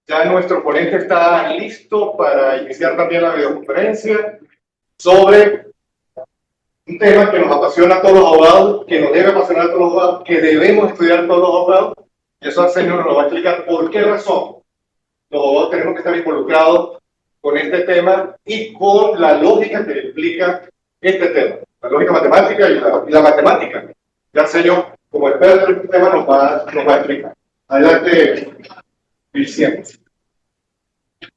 Ya nuestro ponente está listo para iniciar también la videoconferencia sobre un tema que nos apasiona a todos los abogados, que nos debe apasionar a todos los abogados, que debemos estudiar todos los abogados. Y eso Arsenio nos lo va a explicar por qué razón los abogados tenemos que estar involucrados con este tema y con la lógica que explica este tema, la lógica matemática y la matemática. Ya Arsenio, como experto en este tema, nos va a explicar. Adelante, Vicente.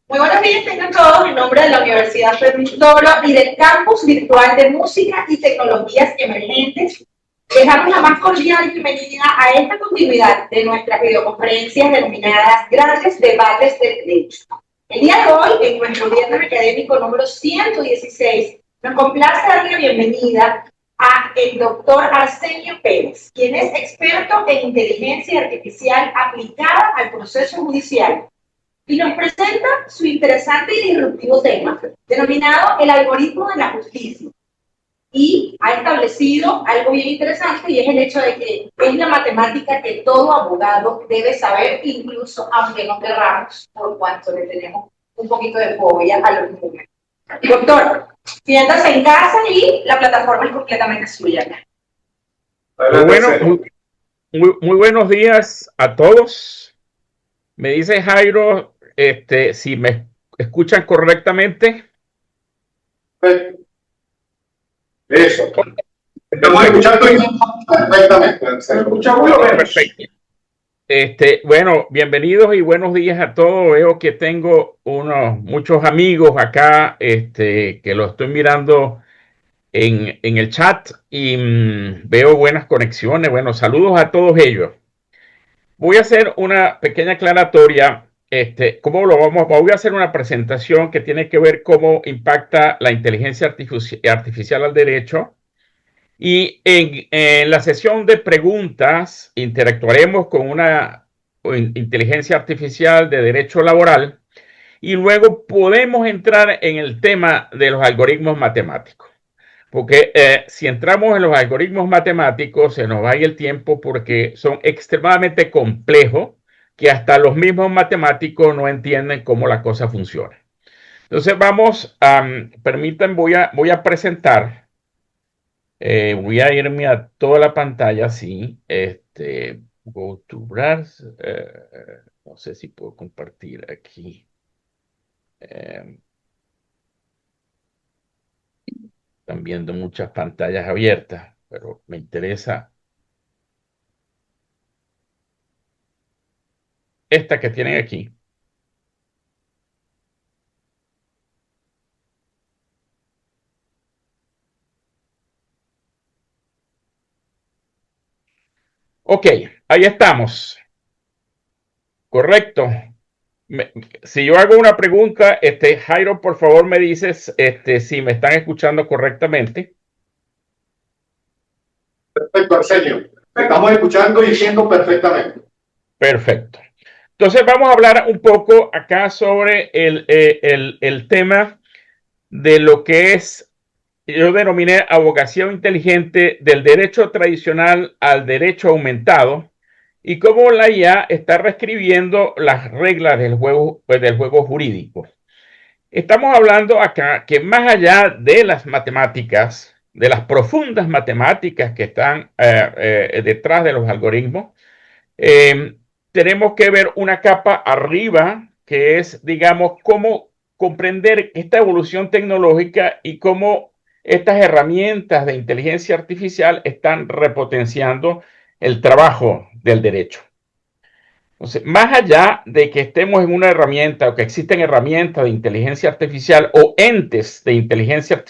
Muy buenos días, tengan todos en nombre de la Universidad Fermín Toro y del Campus Virtual de Música y Tecnologías Emergentes. Les damos la más cordial bienvenida a esta continuidad de nuestras videoconferencias denominadas Grandes Debates del Derecho. El día de hoy, en nuestro viernes académico número 116, nos complace dar la bienvenida a el doctor Arsenio Pérez, quien es experto en inteligencia artificial aplicada al proceso judicial, y nos presenta su interesante y disruptivo tema, denominado el algoritmo de la justicia. Y ha establecido algo bien interesante, y es el hecho de que es la matemática que todo abogado debe saber, incluso aunque no querramos, por cuanto le tenemos un poquito de fobia a los números. Doctor, siéntase en casa y la plataforma es completamente suya. Muy buenos días a todos. Me dice Jairo, si me escuchan correctamente. Eso. Estamos escuchando perfectamente. Se escucha muy bien. Perfecto. Bueno, bienvenidos y buenos días a todos. Veo que tengo muchos amigos acá, que lo estoy mirando en el chat y veo buenas conexiones. Bueno, saludos a todos ellos. Voy a hacer una pequeña aclaratoria. Voy a hacer una presentación que tiene que ver cómo impacta la inteligencia artificial al derecho. Y en la sesión de preguntas interactuaremos con una inteligencia artificial de derecho laboral y luego podemos entrar en el tema de los algoritmos matemáticos. Porque si entramos en los algoritmos matemáticos se nos va a ir el tiempo porque son extremadamente complejos que hasta los mismos matemáticos no entienden cómo la cosa funciona. Entonces permítanme, voy a presentar. Voy a irme a toda la pantalla, sí. Go to browse. No sé si puedo compartir aquí. Están viendo muchas pantallas abiertas, pero me interesa esta que tienen aquí. Ok, ahí estamos. Correcto. Si yo hago una pregunta, Jairo, por favor me dices si me están escuchando correctamente. Perfecto, Arsenio. Te estamos escuchando y viendo perfectamente. Perfecto. Entonces vamos a hablar un poco acá sobre el tema de lo que es, yo denominé abogacía inteligente del derecho tradicional al derecho aumentado y cómo la IA está reescribiendo las reglas del juego jurídico. Estamos hablando acá que más allá de las matemáticas, de las profundas matemáticas que están detrás de los algoritmos, tenemos que ver una capa arriba que es, digamos, cómo comprender esta evolución tecnológica y cómo estas herramientas de inteligencia artificial están repotenciando el trabajo del derecho. Entonces, más allá de que estemos en una herramienta o que existen herramientas de inteligencia artificial o entes de inteligencia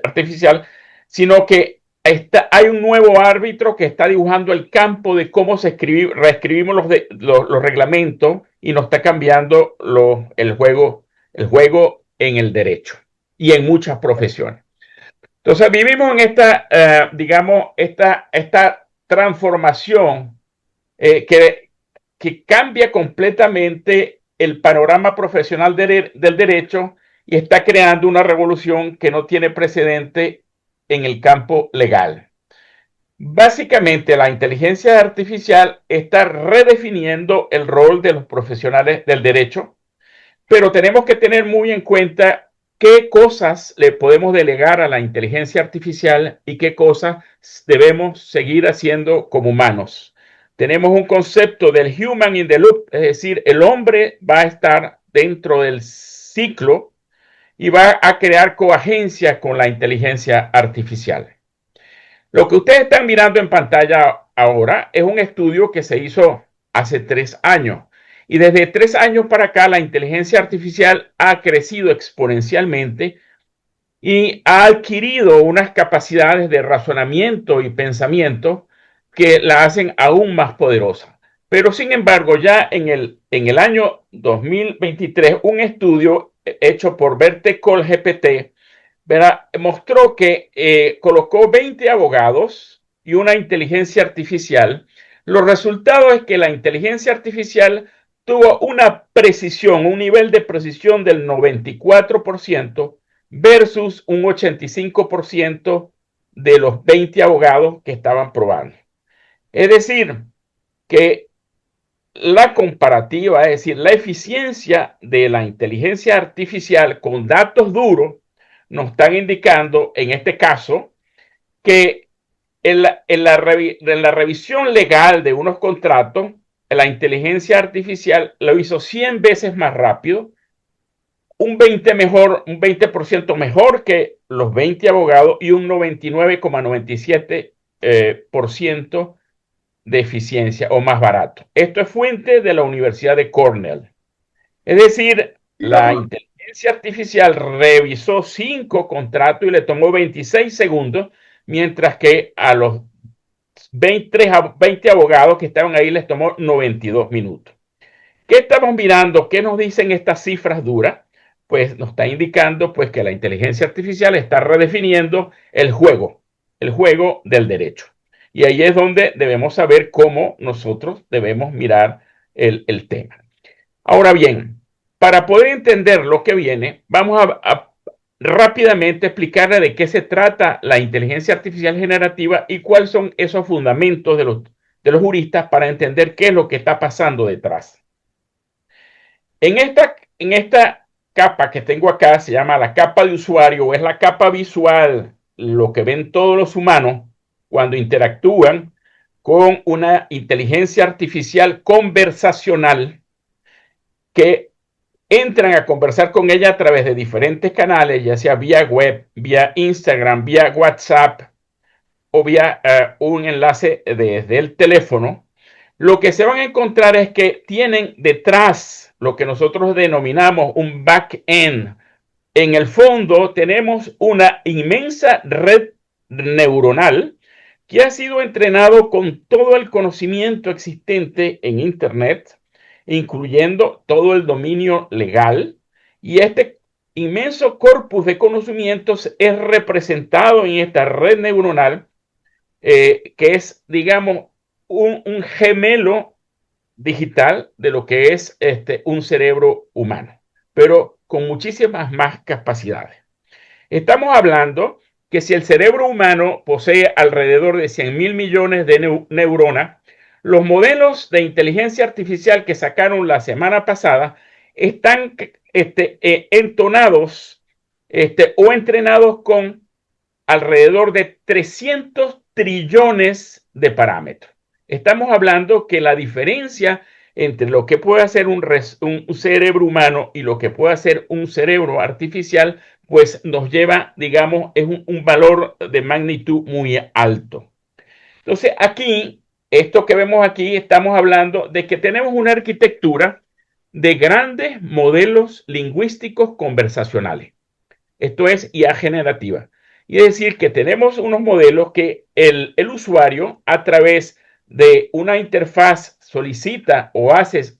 artificial, sino que hay un nuevo árbitro que está dibujando el campo de cómo reescribimos los reglamentos y nos está cambiando el juego en el derecho y en muchas profesiones. Entonces vivimos en esta, esta transformación que cambia completamente el panorama profesional del derecho y está creando una revolución que no tiene precedente en el campo legal. Básicamente, la inteligencia artificial está redefiniendo el rol de los profesionales del derecho, pero tenemos que tener muy en cuenta qué cosas le podemos delegar a la inteligencia artificial y qué cosas debemos seguir haciendo como humanos. Tenemos un concepto del human in the loop, es decir, el hombre va a estar dentro del ciclo y va a crear coagencia con la inteligencia artificial. Lo que ustedes están mirando en pantalla ahora es un estudio que se hizo hace 3 años. Y desde 3 años para acá, la inteligencia artificial ha crecido exponencialmente y ha adquirido unas capacidades de razonamiento y pensamiento que la hacen aún más poderosa. Pero sin embargo, ya en el año 2023, un estudio hecho por Vertecol GPT mostró que colocó 20 abogados y una inteligencia artificial. Los resultados es que la inteligencia artificial tuvo una precisión, un nivel de precisión del 94% versus un 85% de los 20 abogados que estaban probando. Es decir, que la comparativa, es decir, la eficiencia de la inteligencia artificial con datos duros nos están indicando, en este caso, que en la revisión legal de unos contratos, la inteligencia artificial lo hizo 100 veces más rápido, un 20% mejor que los 20 abogados y un 99,97% de eficiencia o más barato. Esto es fuente de la Universidad de Cornell. Es decir, la inteligencia artificial revisó 5 contratos y le tomó 26 segundos, mientras que a los 20 abogados que estaban ahí les tomó 92 minutos. ¿Qué estamos mirando? ¿Qué nos dicen estas cifras duras? Pues nos está indicando pues, que la inteligencia artificial está redefiniendo el juego del derecho. Y ahí es donde debemos saber cómo nosotros debemos mirar el tema. Ahora bien, para poder entender lo que viene, vamos a rápidamente explicarle de qué se trata la inteligencia artificial generativa y cuáles son esos fundamentos de los juristas para entender qué es lo que está pasando detrás. En esta capa que tengo acá se llama la capa de usuario o es la capa visual, lo que ven todos los humanos cuando interactúan con una inteligencia artificial conversacional que entran a conversar con ella a través de diferentes canales, ya sea vía web, vía Instagram, vía WhatsApp o vía un enlace desde el teléfono. Lo que se van a encontrar es que tienen detrás lo que nosotros denominamos un back-end. En el fondo tenemos una inmensa red neuronal que ha sido entrenado con todo el conocimiento existente en Internet, incluyendo todo el dominio legal, y este inmenso corpus de conocimientos es representado en esta red neuronal, que es, digamos, un gemelo digital de lo que es un cerebro humano, pero con muchísimas más capacidades. Estamos hablando que si el cerebro humano posee alrededor de 100.000 millones de neuronas, los modelos de inteligencia artificial que sacaron la semana pasada están entonados o entrenados con alrededor de 300 trillones de parámetros. Estamos hablando que la diferencia entre lo que puede hacer un cerebro humano y lo que puede hacer un cerebro artificial, pues nos lleva, digamos, es un valor de magnitud muy alto. Entonces, aquí, esto que vemos aquí, estamos hablando de que tenemos una arquitectura de grandes modelos lingüísticos conversacionales. Esto es IA generativa. Y es decir, que tenemos unos modelos que el usuario, a través de una interfaz, solicita o hace,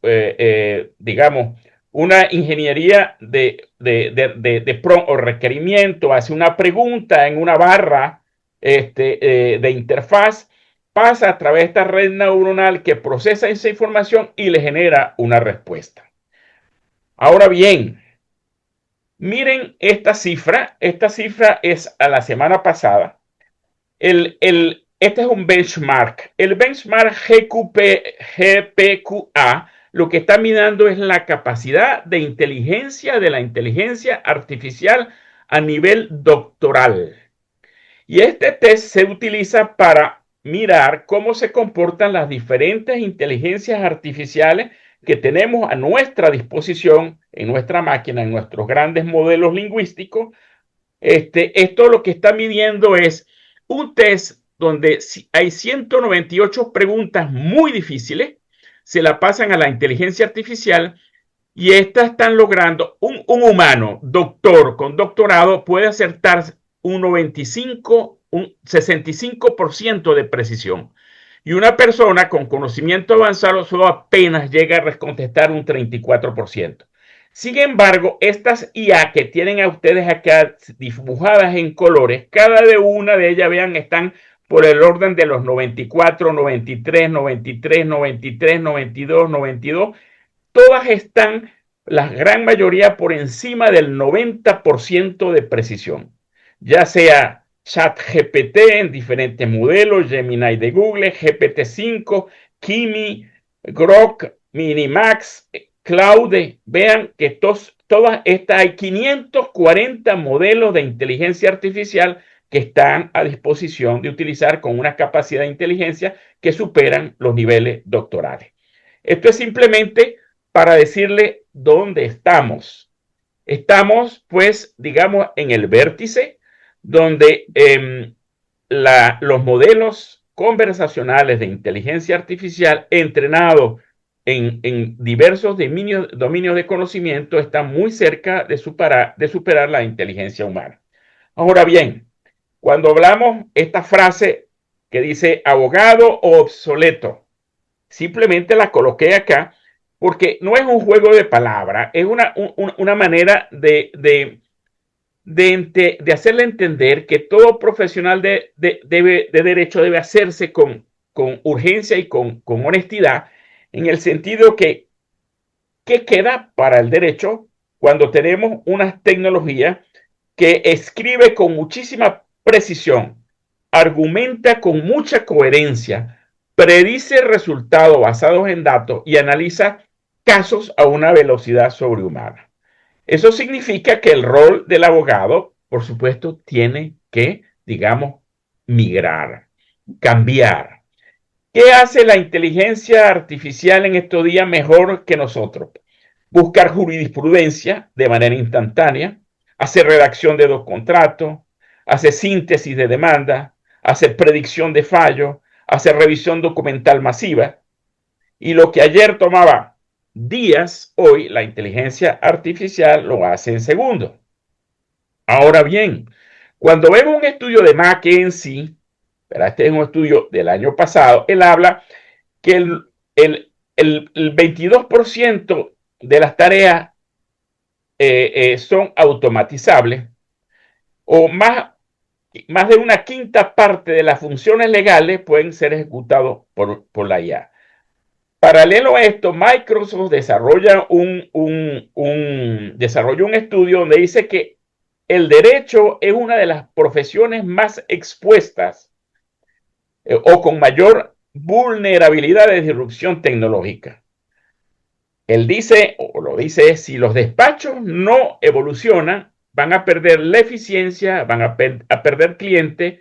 digamos, una ingeniería de prompt o requerimiento, hace una pregunta en una barra de interfaz, pasa a través de esta red neuronal que procesa esa información y le genera una respuesta. Ahora bien, miren esta cifra es a la semana pasada. este es un benchmark. El benchmark GPQA lo que está midiendo es la capacidad de inteligencia de la inteligencia artificial a nivel doctoral. Y este test se utiliza para mirar cómo se comportan las diferentes inteligencias artificiales que tenemos a nuestra disposición en nuestra máquina, en nuestros grandes modelos lingüísticos. Esto lo que está midiendo es un test donde hay 198 preguntas muy difíciles, se la pasan a la inteligencia artificial y estas están logrando, un humano, doctor con doctorado, puede acertar un 65% de precisión. Y una persona con conocimiento avanzado solo apenas llega a contestar un 34%. Sin embargo, estas IA que tienen a ustedes acá dibujadas en colores, cada una de ellas, vean, están por el orden de los 94, 93, 93, 93, 92, 92. Todas están, la gran mayoría, por encima del 90% de precisión. Ya sea ChatGPT en diferentes modelos, Gemini de Google, GPT-5, Kimi, Grok, Minimax, Claude. Vean que todas estas, hay 540 modelos de inteligencia artificial que están a disposición de utilizar con una capacidad de inteligencia que superan los niveles doctorales. Esto es simplemente para decirle dónde estamos. Estamos, pues, digamos, en el vértice donde los modelos conversacionales de inteligencia artificial entrenados en diversos dominios de conocimiento están muy cerca de superar la inteligencia humana. Ahora bien, cuando hablamos esta frase que dice abogado obsoleto, simplemente la coloqué acá porque no es un juego de palabras, es una manera de hacerle entender que todo profesional de derecho debe hacerse con urgencia y con honestidad, en el sentido que, ¿qué queda para el derecho cuando tenemos una tecnología que escribe con muchísima precisión, argumenta con mucha coherencia, predice resultados basados en datos y analiza casos a una velocidad sobrehumana? Eso significa que el rol del abogado, por supuesto, tiene que, digamos, migrar, cambiar. ¿Qué hace la inteligencia artificial en estos días mejor que nosotros? Buscar jurisprudencia de manera instantánea, hacer redacción de los contratos, hacer síntesis de demanda, hacer predicción de fallo, hacer revisión documental masiva. Y lo que ayer tomaba días, hoy la inteligencia artificial lo hace en segundos. Ahora bien, cuando vemos un estudio de McKinsey, pero este es un estudio del año pasado, él habla que el 22% de las tareas son automatizables, o más de una quinta parte de las funciones legales pueden ser ejecutadas por la IA. Paralelo a esto, Microsoft desarrolla desarrolló un estudio donde dice que el derecho es una de las profesiones más expuestas o con mayor vulnerabilidad de disrupción tecnológica. Él dice, o lo dice, si los despachos no evolucionan, van a perder la eficiencia, van a perder clientes,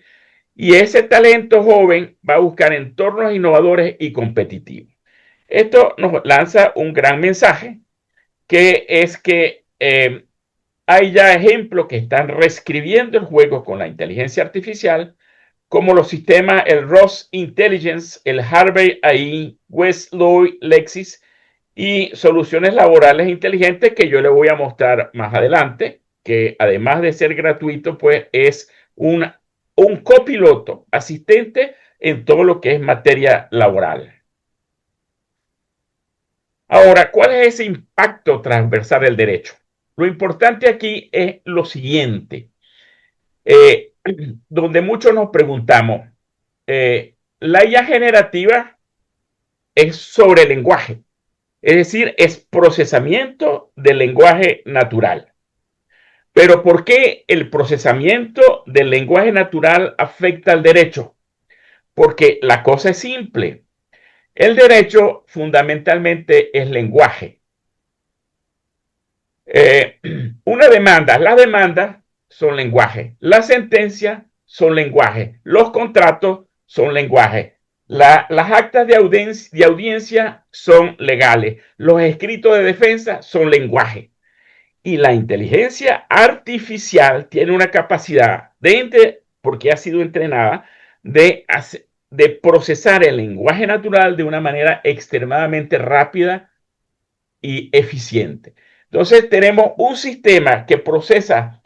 y ese talento joven va a buscar entornos innovadores y competitivos. Esto nos lanza un gran mensaje, que es que hay ya ejemplos que están reescribiendo el juego con la inteligencia artificial, como los sistemas, el Ross Intelligence, el Harvey AI, Westlaw, Lexis, y soluciones laborales inteligentes que yo le voy a mostrar más adelante, que además de ser gratuito, pues es un copiloto, asistente en todo lo que es materia laboral. Ahora, ¿cuál es ese impacto transversal del derecho? Lo importante aquí es lo siguiente, donde muchos nos preguntamos, la IA generativa es sobre el lenguaje, es decir, es procesamiento del lenguaje natural. Pero ¿por qué el procesamiento del lenguaje natural afecta al derecho? porque la cosa es simple. El derecho fundamentalmente es lenguaje. Las demandas son lenguaje, las sentencias son lenguaje, los contratos son lenguaje, las actas de audiencia son legales, los escritos de defensa son lenguaje. Y la inteligencia artificial tiene una capacidad porque ha sido entrenada, de procesar el lenguaje natural de una manera extremadamente rápida y eficiente. Entonces tenemos un sistema que procesa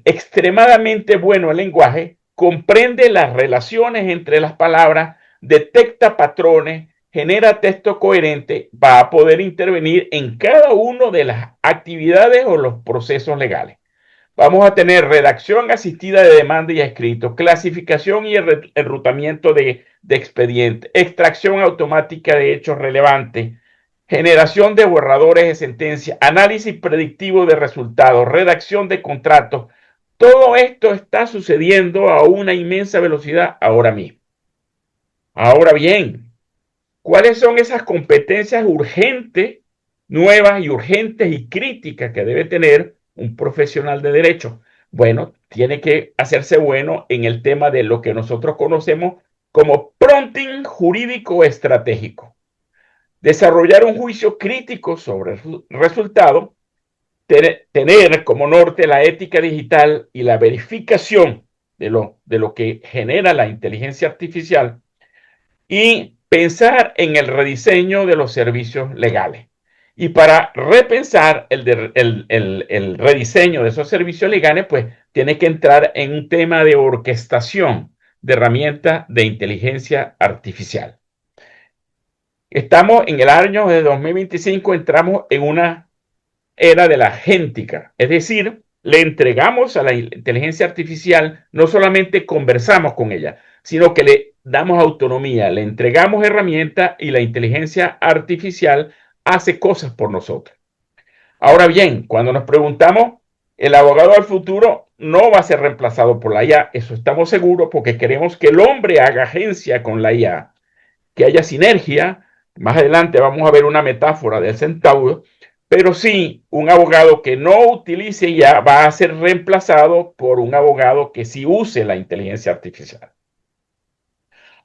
extremadamente bueno el lenguaje, comprende las relaciones entre las palabras, detecta patrones, genera texto coherente, va a poder intervenir en cada una de las actividades o los procesos legales. Vamos a tener redacción asistida de demanda y escrito, clasificación y enrutamiento de expedientes, extracción automática de hechos relevantes, generación de borradores de sentencia, análisis predictivo de resultados, redacción de contratos. Todo esto está sucediendo a una inmensa velocidad ahora mismo. Ahora bien, ¿cuáles son esas competencias urgentes, nuevas y urgentes y críticas que debe tener un profesional de derecho? Bueno, tiene que hacerse bueno en el tema de lo que nosotros conocemos como prompting jurídico estratégico. Desarrollar un juicio crítico sobre el resultado, tener como norte la ética digital y la verificación de lo que genera la inteligencia artificial, y pensar en el rediseño de los servicios legales. Y para repensar el rediseño de esos servicios legales, pues tiene que entrar en un tema de orquestación de herramientas de inteligencia artificial. Estamos en el año de 2025, entramos en una era de la agéntica, es decir, le entregamos a la inteligencia artificial, no solamente conversamos con ella, sino que le damos autonomía, le entregamos herramientas y la inteligencia artificial hace cosas por nosotros. Ahora bien, cuando nos preguntamos, el abogado del futuro no va a ser reemplazado por la IA, eso estamos seguros, porque queremos que el hombre haga agencia con la IA, que haya sinergia. Más adelante vamos a ver una metáfora del centauro, pero sí, un abogado que no utilice IA va a ser reemplazado por un abogado que sí use la inteligencia artificial.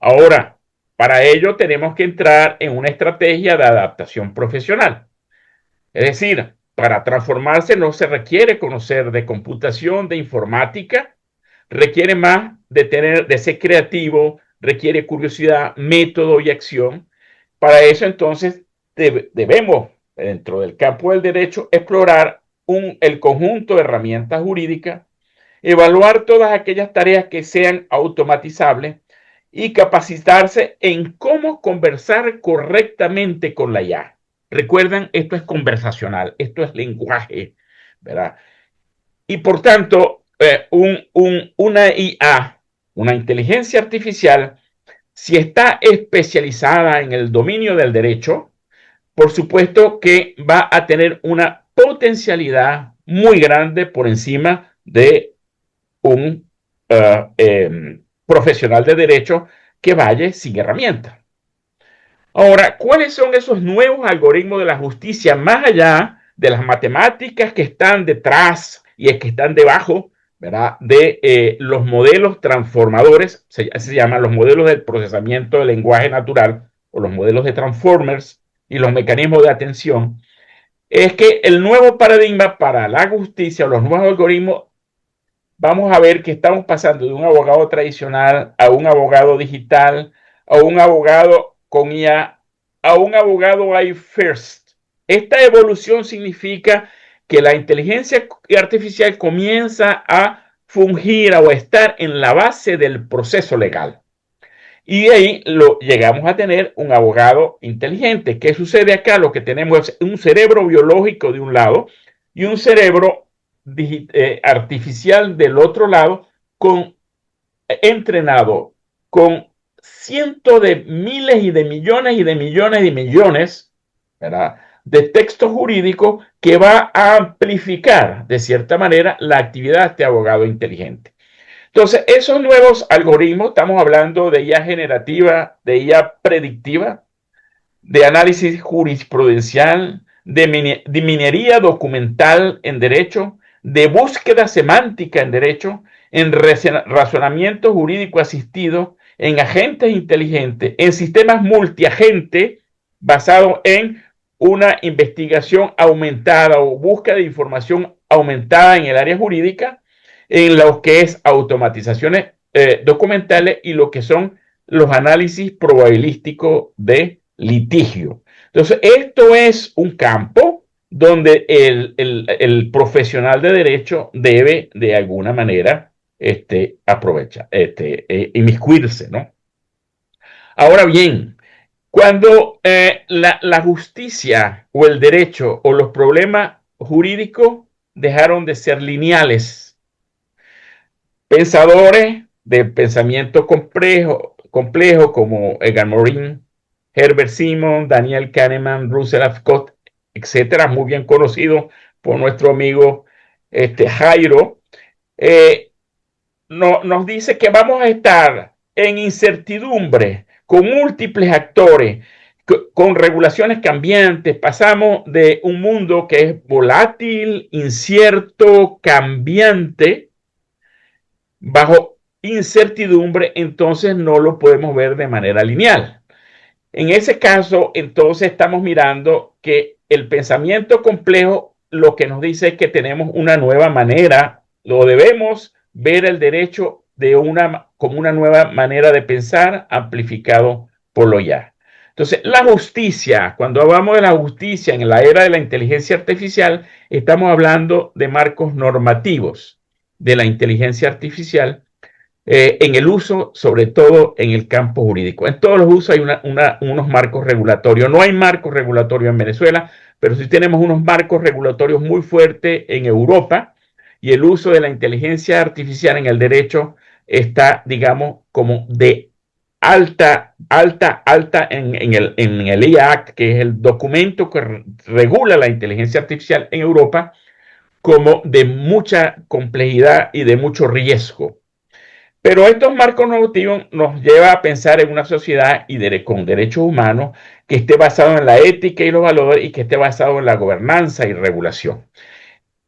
Ahora, para ello tenemos que entrar en una estrategia de adaptación profesional. Es decir, para transformarse no se requiere conocer de computación, de informática, requiere más de ser creativo, requiere curiosidad, método y acción. Para eso entonces debemos, dentro del campo del derecho, explorar el conjunto de herramientas jurídicas, evaluar todas aquellas tareas que sean automatizables y capacitarse en cómo conversar correctamente con la IA. Recuerden, esto es conversacional, esto es lenguaje, ¿verdad? Y por tanto, una IA, una inteligencia artificial, si está especializada en el dominio del derecho, por supuesto que va a tener una potencialidad muy grande por encima de un profesional de derecho que vaya sin herramientas. Ahora, ¿cuáles son esos nuevos algoritmos de la justicia más allá de las matemáticas que están detrás y que están debajo, ¿verdad?, de los modelos transformadores? Se llaman los modelos del procesamiento del lenguaje natural, o los modelos de transformers, y los mecanismos de atención. Es que el nuevo paradigma para la justicia, o los nuevos algoritmos, vamos a ver que estamos pasando de un abogado tradicional a un abogado digital, a un abogado con IA, a un abogado AI first. Esta evolución significa que la inteligencia artificial comienza a fungir o a estar en la base del proceso legal. Y ahí llegamos a tener un abogado inteligente. ¿Qué sucede acá? Lo que tenemos es un cerebro biológico de un lado y un cerebro artificial del otro lado, entrenado con cientos de miles y de millones y de millones y millones, ¿verdad?, de textos jurídicos, que va a amplificar de cierta manera la actividad de este abogado inteligente. Entonces, esos nuevos algoritmos, estamos hablando de IA generativa, de IA predictiva, de análisis jurisprudencial, de minería documental en derecho, de búsqueda semántica en derecho, en razonamiento jurídico asistido, en agentes inteligentes, en sistemas multiagente basados en una investigación aumentada o búsqueda de información aumentada en el área jurídica, en lo que es automatizaciones documentales y lo que son los análisis probabilísticos de litigio. Entonces, esto es un campo donde el profesional de derecho debe de alguna manera aprovechar, inmiscuirse, ¿no? Ahora bien, cuando la justicia o el derecho o los problemas jurídicos dejaron de ser lineales, pensadores de pensamiento complejo como Edgar Morin, Herbert Simon, Daniel Kahneman, Russell Scott, etcétera, muy bien conocido por nuestro amigo Jairo, nos dice que vamos a estar en incertidumbre con múltiples actores, con regulaciones cambiantes. Pasamos de un mundo que es volátil, incierto, cambiante, bajo incertidumbre, entonces no lo podemos ver de manera lineal. En ese caso, entonces estamos mirando que el pensamiento complejo lo que nos dice es que tenemos una nueva manera, lo debemos ver el derecho como una nueva manera de pensar amplificado por lo ya. Entonces, la justicia, cuando hablamos de la justicia en la era de la inteligencia artificial, estamos hablando de marcos normativos de la inteligencia artificial en el uso, sobre todo en el campo jurídico. En todos los usos hay unos marcos regulatorios. No hay marcos regulatorios en Venezuela, pero sí tenemos unos marcos regulatorios muy fuertes en Europa y el uso de la inteligencia artificial en el derecho está, digamos, como de alta en el IA Act, que es el documento que regula la inteligencia artificial en Europa, como de mucha complejidad y de mucho riesgo. Pero estos marcos normativos nos lleva a pensar en una sociedad con derechos humanos que esté basado en la ética y los valores y que esté basado en la gobernanza y regulación.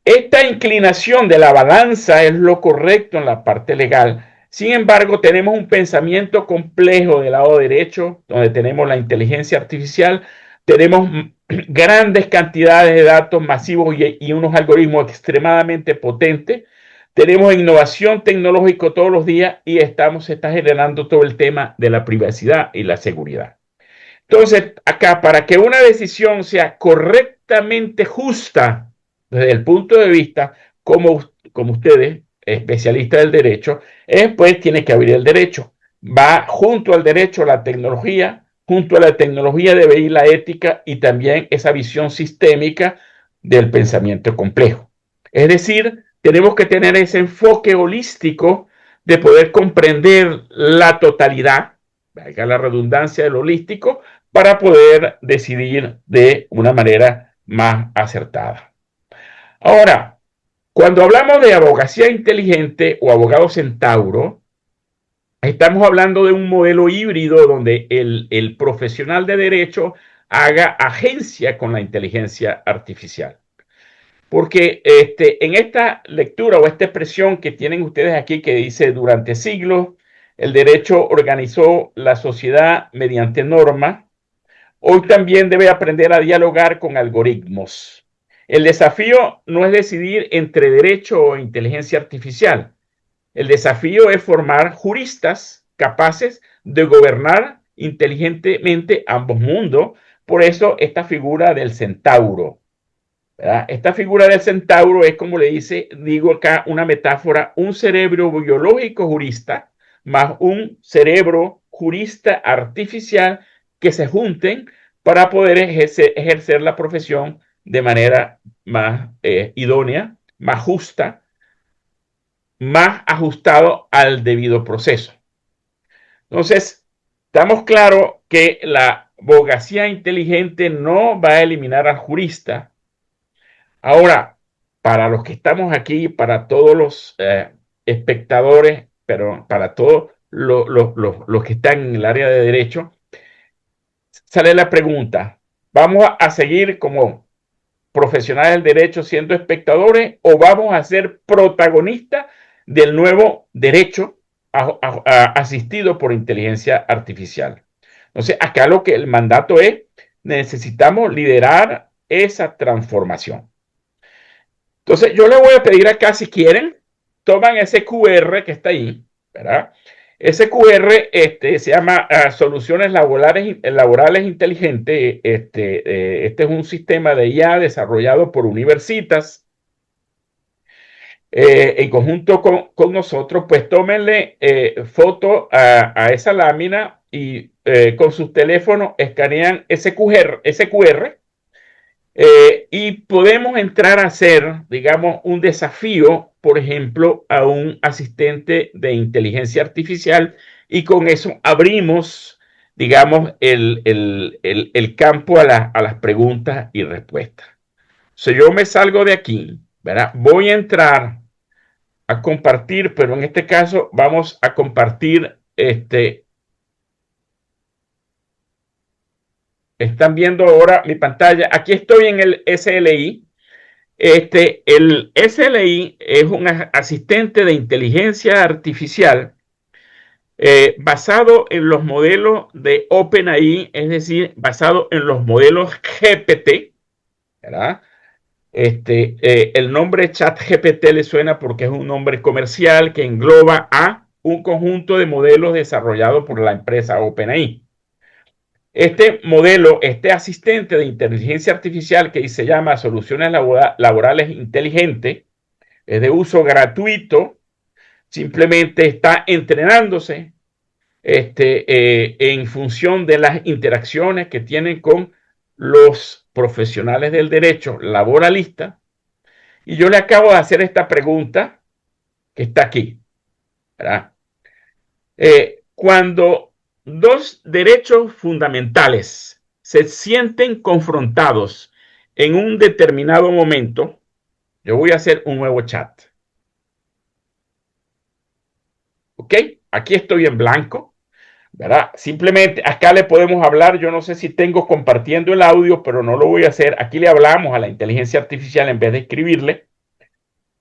Esta inclinación de la balanza es lo correcto en la parte legal. Sin embargo, tenemos un pensamiento complejo del lado derecho, donde tenemos la inteligencia artificial, tenemos grandes cantidades de datos masivos y unos algoritmos extremadamente potentes. Tenemos innovación tecnológica todos los días y se está generando todo el tema de la privacidad y la seguridad. Entonces, acá, para que una decisión sea correctamente justa desde el punto de vista, como ustedes, especialistas del derecho, pues tiene que abrir el derecho. Va junto al derecho la tecnología, junto a la tecnología debe ir la ética y también esa visión sistémica del pensamiento complejo. Es decir, tenemos que tener ese enfoque holístico de poder comprender la totalidad, valga la redundancia del holístico, para poder decidir de una manera más acertada. Ahora, cuando hablamos de abogacía inteligente o abogado centauro, estamos hablando de un modelo híbrido donde el profesional de derecho haga agencia con la inteligencia artificial. Porque en esta lectura o esta expresión que tienen ustedes aquí que dice durante siglos, el derecho organizó la sociedad mediante normas, hoy también debe aprender a dialogar con algoritmos. El desafío no es decidir entre derecho o inteligencia artificial. El desafío es formar juristas capaces de gobernar inteligentemente ambos mundos. Por eso esta figura del centauro. ¿Verdad? Esta figura del centauro es, como le digo acá, una metáfora, un cerebro biológico jurista más un cerebro jurista artificial que se junten para poder ejercer la profesión de manera más idónea, más justa, más ajustado al debido proceso. Entonces, estamos claros que la abogacía inteligente no va a eliminar al jurista. Ahora, para los que estamos aquí, para todos los espectadores pero para todos los que están en el área de derecho, sale la pregunta, ¿vamos a seguir como profesionales del derecho siendo espectadores o vamos a ser protagonistas del nuevo derecho asistido por inteligencia artificial? Entonces, acá lo que el mandato es, necesitamos liderar esa transformación. Entonces, yo le voy a pedir acá, si quieren, toman ese QR que está ahí, ¿verdad? Ese QR se llama Soluciones Laborales Inteligentes. Este es un sistema de IA desarrollado por Universitas. En conjunto con nosotros, pues tómenle foto a esa lámina y con sus teléfonos escanean ese QR y podemos entrar a hacer, digamos, un desafío, por ejemplo, a un asistente de inteligencia artificial y con eso abrimos, digamos, el campo a las preguntas y respuestas. Si yo me salgo de aquí, ¿verdad? Voy a entrar a compartir, pero en este caso vamos a compartir están viendo ahora mi pantalla. Aquí estoy en el SLI. El SLI es un asistente de inteligencia artificial basado en los modelos de OpenAI, es decir, basado en los modelos GPT, ¿verdad? El nombre ChatGPT le suena porque es un nombre comercial que engloba a un conjunto de modelos desarrollados por la empresa OpenAI. Este modelo, este asistente de inteligencia artificial que se llama Soluciones Laborales Inteligentes, es de uso gratuito, simplemente está entrenándose en función de las interacciones que tienen con los profesionales del derecho laboralista. Y yo le acabo de hacer esta pregunta que está aquí, ¿verdad? Cuando dos derechos fundamentales se sienten confrontados en un determinado momento, yo voy a hacer un nuevo chat. ¿Ok? Aquí estoy en blanco, ¿verdad? Simplemente acá le podemos hablar, yo no sé si tengo compartiendo el audio, pero no lo voy a hacer. Aquí le hablamos a la inteligencia artificial en vez de escribirle.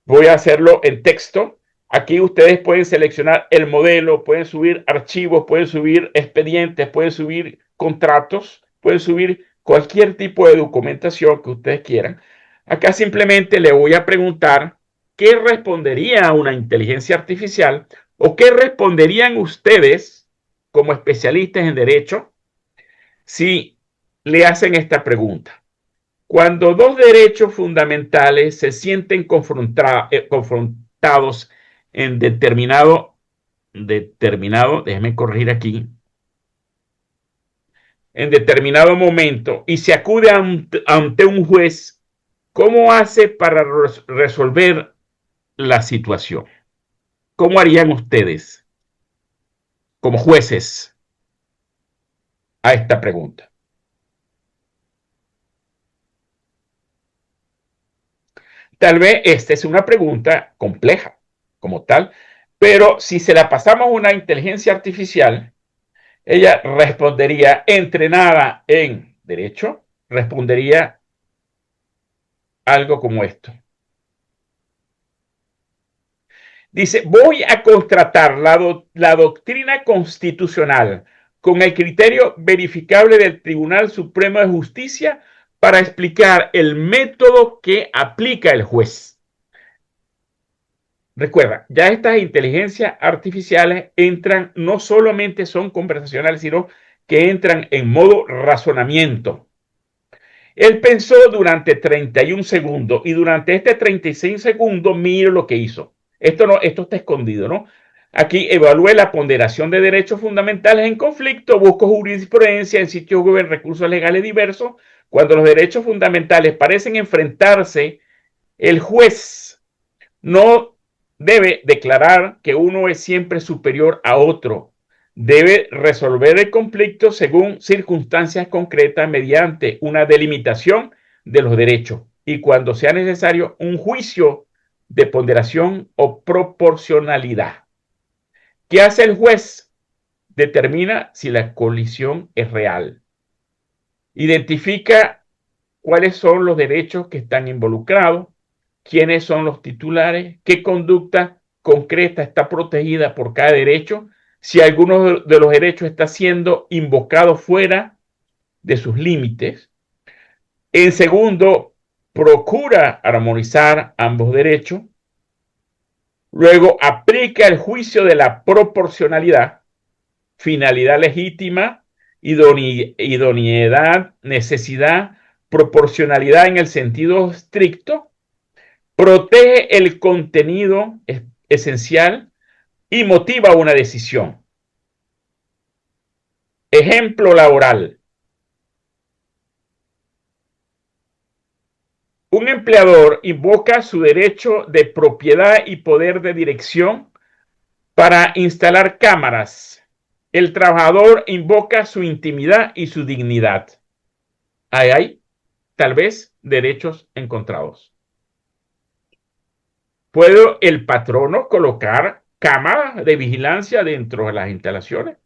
Voy a hacerlo en texto. Aquí ustedes pueden seleccionar el modelo, pueden subir archivos, pueden subir expedientes, pueden subir contratos, pueden subir cualquier tipo de documentación que ustedes quieran. Acá simplemente le voy a preguntar qué respondería a una inteligencia artificial o qué responderían ustedes como especialistas en derecho si le hacen esta pregunta. Cuando dos derechos fundamentales se sienten confrontados en determinado, déjeme corregir aquí, en determinado momento y se acude ante un juez, ¿cómo hace para resolver la situación? ¿Cómo harían ustedes como jueces a esta pregunta? Tal vez esta es una pregunta compleja como tal, pero si se la pasamos a una inteligencia artificial, ella respondería, entrenada en derecho, respondería algo como esto. Dice, voy a contratar la doctrina constitucional con el criterio verificable del Tribunal Supremo de Justicia para explicar el método que aplica el juez. Recuerda, ya estas inteligencias artificiales entran, no solamente son conversacionales, sino que entran en modo razonamiento. Él pensó durante 31 segundos y durante este 36 segundos, mire lo que hizo. Esto está escondido, ¿no? Aquí evalué la ponderación de derechos fundamentales en conflicto, busco jurisprudencia en sitios web en recursos legales diversos. Cuando los derechos fundamentales parecen enfrentarse, el juez no debe declarar que uno es siempre superior a otro. Debe resolver el conflicto según circunstancias concretas mediante una delimitación de los derechos y cuando sea necesario un juicio de ponderación o proporcionalidad. ¿Qué hace el juez? Determina si la colisión es real. Identifica cuáles son los derechos que están involucrados, quiénes son los titulares, qué conducta concreta está protegida por cada derecho, si alguno de los derechos está siendo invocado fuera de sus límites. En segundo, procura armonizar ambos derechos. Luego, aplica el juicio de la proporcionalidad, finalidad legítima, idoneidad, necesidad, proporcionalidad en el sentido estricto, protege el contenido esencial y motiva una decisión. Ejemplo laboral. Un empleador invoca su derecho de propiedad y poder de dirección para instalar cámaras. El trabajador invoca su intimidad y su dignidad. Ahí hay, tal vez, derechos encontrados. ¿Puede el patrono colocar cámaras de vigilancia dentro de las instalaciones?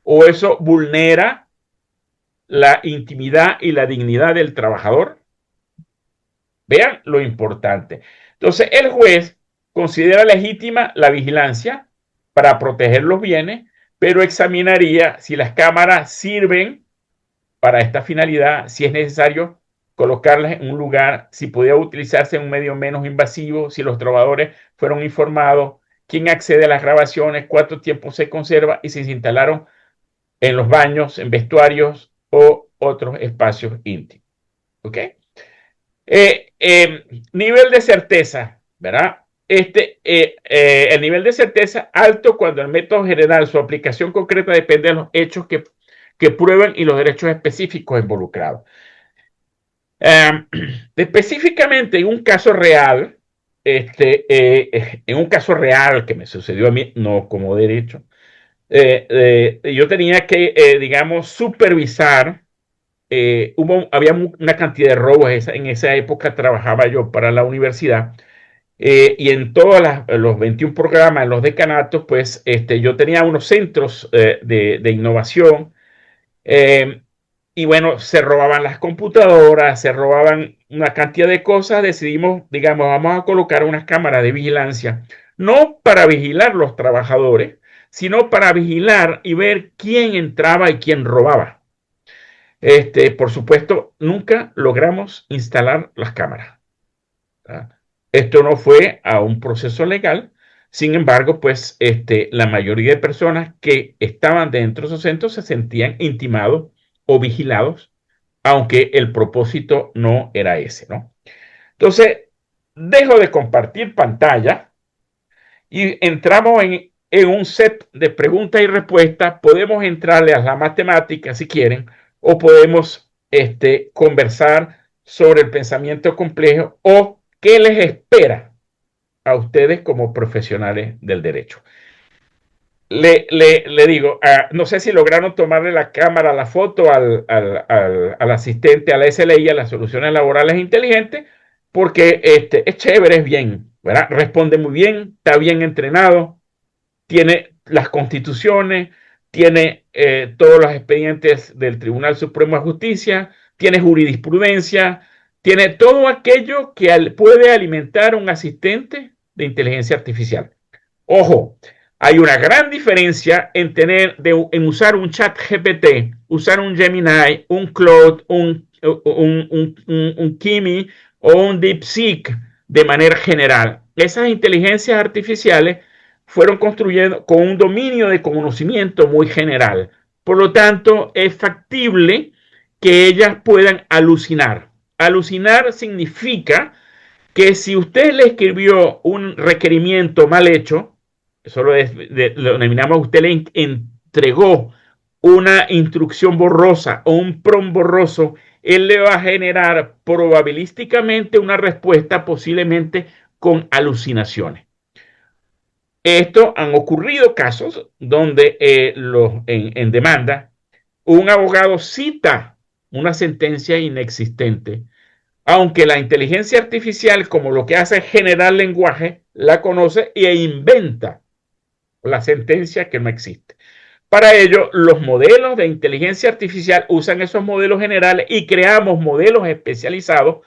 ¿O eso vulnera la intimidad y la dignidad del trabajador? Vean lo importante. Entonces, el juez considera legítima la vigilancia para proteger los bienes, pero examinaría si las cámaras sirven para esta finalidad, si es necesario colocarlas en un lugar, si podía utilizarse en un medio menos invasivo, si los trabajadores fueron informados, quién accede a las grabaciones, cuánto tiempo se conserva y si se instalaron en los baños, en vestuarios o otros espacios íntimos. ¿Ok? Nivel de certeza, ¿verdad? El nivel de certeza alto cuando el método general, su aplicación concreta depende de los hechos que prueban y los derechos específicos involucrados. Específicamente en un caso real, en un caso real que me sucedió a mí, no como derecho, yo tenía que, digamos, supervisar. Había una cantidad de robos. En esa época trabajaba yo para la universidad y en todos los 21 programas, en los decanatos, pues yo tenía unos centros de innovación y bueno, se robaban las computadoras, se robaban una cantidad de cosas. Decidimos, digamos, vamos a colocar unas cámaras de vigilancia, no para vigilar los trabajadores, sino para vigilar y ver quién entraba y quién robaba. Por supuesto, nunca logramos instalar las cámaras. ¿Verdad? Esto no fue a un proceso legal. Sin embargo, pues la mayoría de personas que estaban dentro de esos centros se sentían intimados o vigilados, aunque el propósito no era ese, ¿no? Entonces, dejo de compartir pantalla y entramos en un set de preguntas y respuestas. Podemos entrarle a la matemática si quieren, o podemos conversar sobre el pensamiento complejo o qué les espera a ustedes como profesionales del derecho. Le digo, no sé si lograron tomarle la cámara, la foto al asistente, a la SLI, a las soluciones laborales inteligentes, porque es chévere, es bien, ¿verdad? Responde muy bien, está bien entrenado, tiene las constituciones, tiene todos los expedientes del Tribunal Supremo de Justicia, tiene jurisprudencia, tiene todo aquello que puede alimentar un asistente de inteligencia artificial. Ojo, hay una gran diferencia en usar un chat GPT, usar un Gemini, un Claude, un Kimi o un DeepSeek de manera general. Esas inteligencias artificiales fueron construyendo con un dominio de conocimiento muy general. Por lo tanto, es factible que ellas puedan alucinar. Alucinar significa que si usted le escribió un requerimiento mal hecho, eso lo denominamos, usted le entregó una instrucción borrosa o un prompt borroso, él le va a generar probabilísticamente una respuesta posiblemente con alucinaciones. Esto han ocurrido casos donde en demanda un abogado cita una sentencia inexistente, aunque la inteligencia artificial, como lo que hace es generar lenguaje, la conoce e inventa la sentencia que no existe. Para ello, los modelos de inteligencia artificial usan esos modelos generales y creamos modelos especializados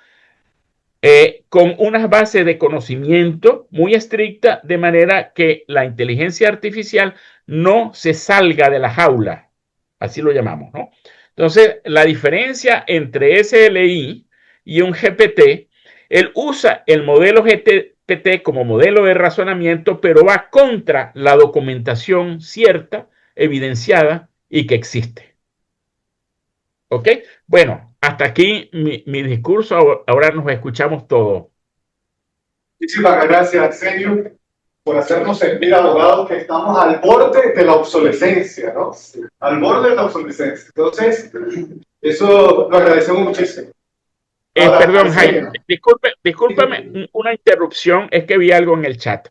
con unas bases de conocimiento muy estrictas, de manera que la inteligencia artificial no se salga de la jaula, así lo llamamos, ¿no? Entonces, la diferencia entre SLI y un GPT, él usa el modelo GPT como modelo de razonamiento, pero va contra la documentación cierta, evidenciada y que existe. ¿Ok? Bueno, hasta aquí mi discurso. Ahora nos escuchamos todos. Muchísimas gracias, Arsenio, por hacernos sentir, abogados, que estamos al borde de la obsolescencia, ¿no? Al borde de la obsolescencia. Entonces, eso lo agradecemos muchísimo. Ahora, Perdón, Arsenio. Jaime, discúlpame una interrupción, es que vi algo en el chat.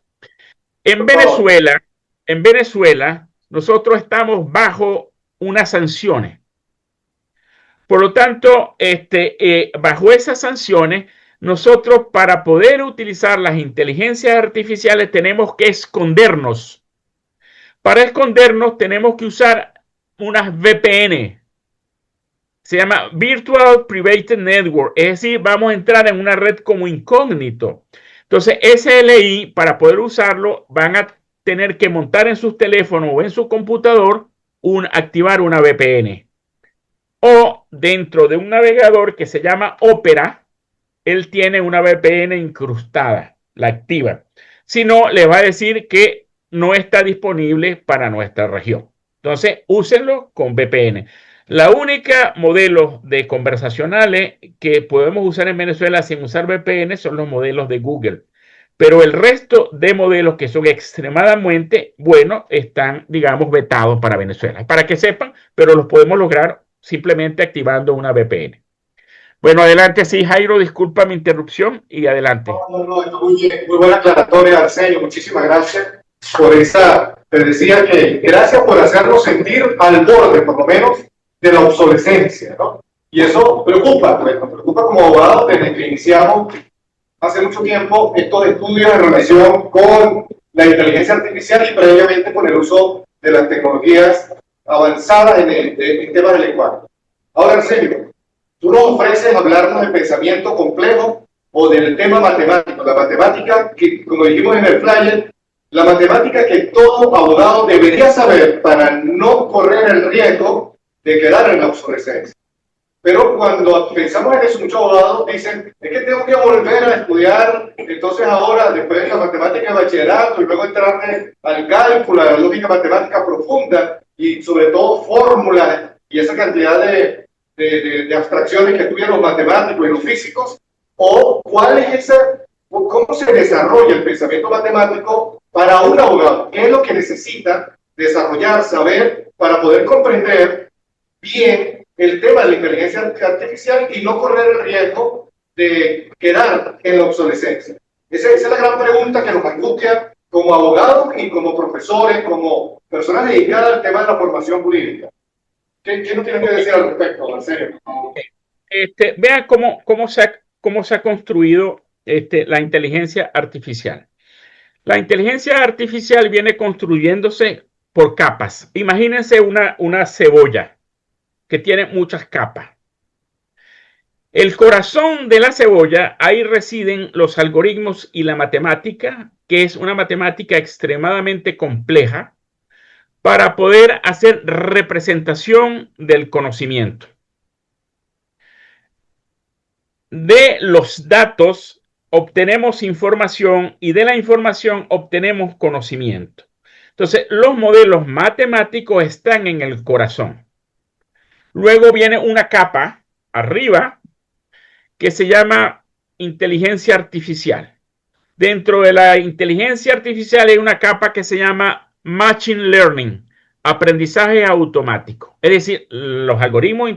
En Venezuela, nosotros estamos bajo unas sanciones. Por lo tanto, bajo esas sanciones, nosotros para poder utilizar las inteligencias artificiales tenemos que escondernos. Para escondernos tenemos que usar unas VPN. Se llama Virtual Private Network, es decir, vamos a entrar en una red como incógnito. Entonces, SLI, para poder usarlo, van a tener que montar en sus teléfonos o en su computador, activar una VPN. O dentro de un navegador que se llama Opera, él tiene una VPN incrustada, la activa. Si no, le va a decir que no está disponible para nuestra región. Entonces, úsenlo con VPN. La única modelo de conversacionales que podemos usar en Venezuela sin usar VPN son los modelos de Google. Pero el resto de modelos que son extremadamente buenos están, digamos, vetados para Venezuela. Para que sepan, pero los podemos lograr simplemente activando una VPN. Bueno, adelante, sí, Jairo, disculpa mi interrupción y adelante. No, muy bien, muy buena aclaratoria, Arsenio, muchísimas gracias por esa, te decía que gracias por hacernos sentir al borde, por lo menos, de la obsolescencia, ¿no? Y eso preocupa, pues, nos preocupa como abogados desde que iniciamos hace mucho tiempo estos estudios en relación con la inteligencia artificial y previamente con el uso de las tecnologías avanzadas en temas del lenguaje. Ahora, en serio, tú nos ofreces hablarnos del pensamiento complejo o del tema matemático, la matemática que, como dijimos en el flyer, la matemática que todo abogado debería saber para no correr el riesgo de quedar en la obsolescencia. Pero cuando pensamos en eso, muchos abogados dicen, es que tengo que volver a estudiar, entonces ahora, después de la matemática de bachillerato y luego entrar al cálculo, a la lógica matemática profunda y sobre todo fórmulas y esa cantidad de abstracciones que tuvieron los matemáticos y los físicos, o cuál es esa, cómo se desarrolla el pensamiento matemático para un abogado, qué es lo que necesita desarrollar, saber para poder comprender bien el tema de la inteligencia artificial y no correr el riesgo de quedar en la obsolescencia. Esa es la gran pregunta que nos angustia como abogados y como profesores, como personas dedicadas al tema de la formación jurídica. ¿Qué nos tienen que decir al respecto, Marcelo? Vean cómo se ha construido la inteligencia artificial. La inteligencia artificial viene construyéndose por capas. Imagínense una cebolla que tiene muchas capas. El corazón de la cebolla, ahí residen los algoritmos y la matemática, que es una matemática extremadamente compleja para poder hacer representación del conocimiento. De los datos obtenemos información y de la información obtenemos conocimiento. Entonces, los modelos matemáticos están en el corazón. Luego viene una capa arriba que se llama inteligencia artificial. Dentro de la inteligencia artificial hay una capa que se llama machine learning, aprendizaje automático. Es decir, los algoritmos,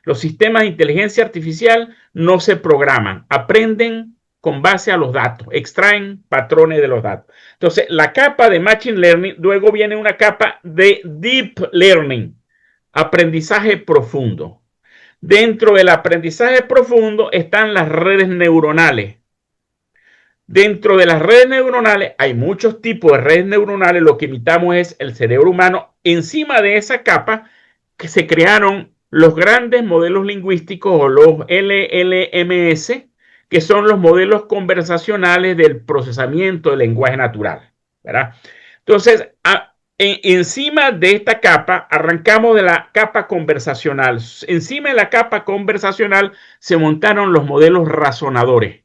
los sistemas de inteligencia artificial no se programan, aprenden con base a los datos, extraen patrones de los datos. Entonces, la capa de machine learning, luego viene una capa de deep learning, aprendizaje profundo. Dentro del aprendizaje profundo están las redes neuronales. Dentro de las redes neuronales hay muchos tipos de redes neuronales. Lo que imitamos es el cerebro humano. Encima de esa capa que se crearon los grandes modelos lingüísticos o los LLMS, que son los modelos conversacionales del procesamiento del lenguaje natural, ¿verdad? Entonces, encima de esta capa, arrancamos de la capa conversacional. Encima de la capa conversacional se montaron los modelos razonadores.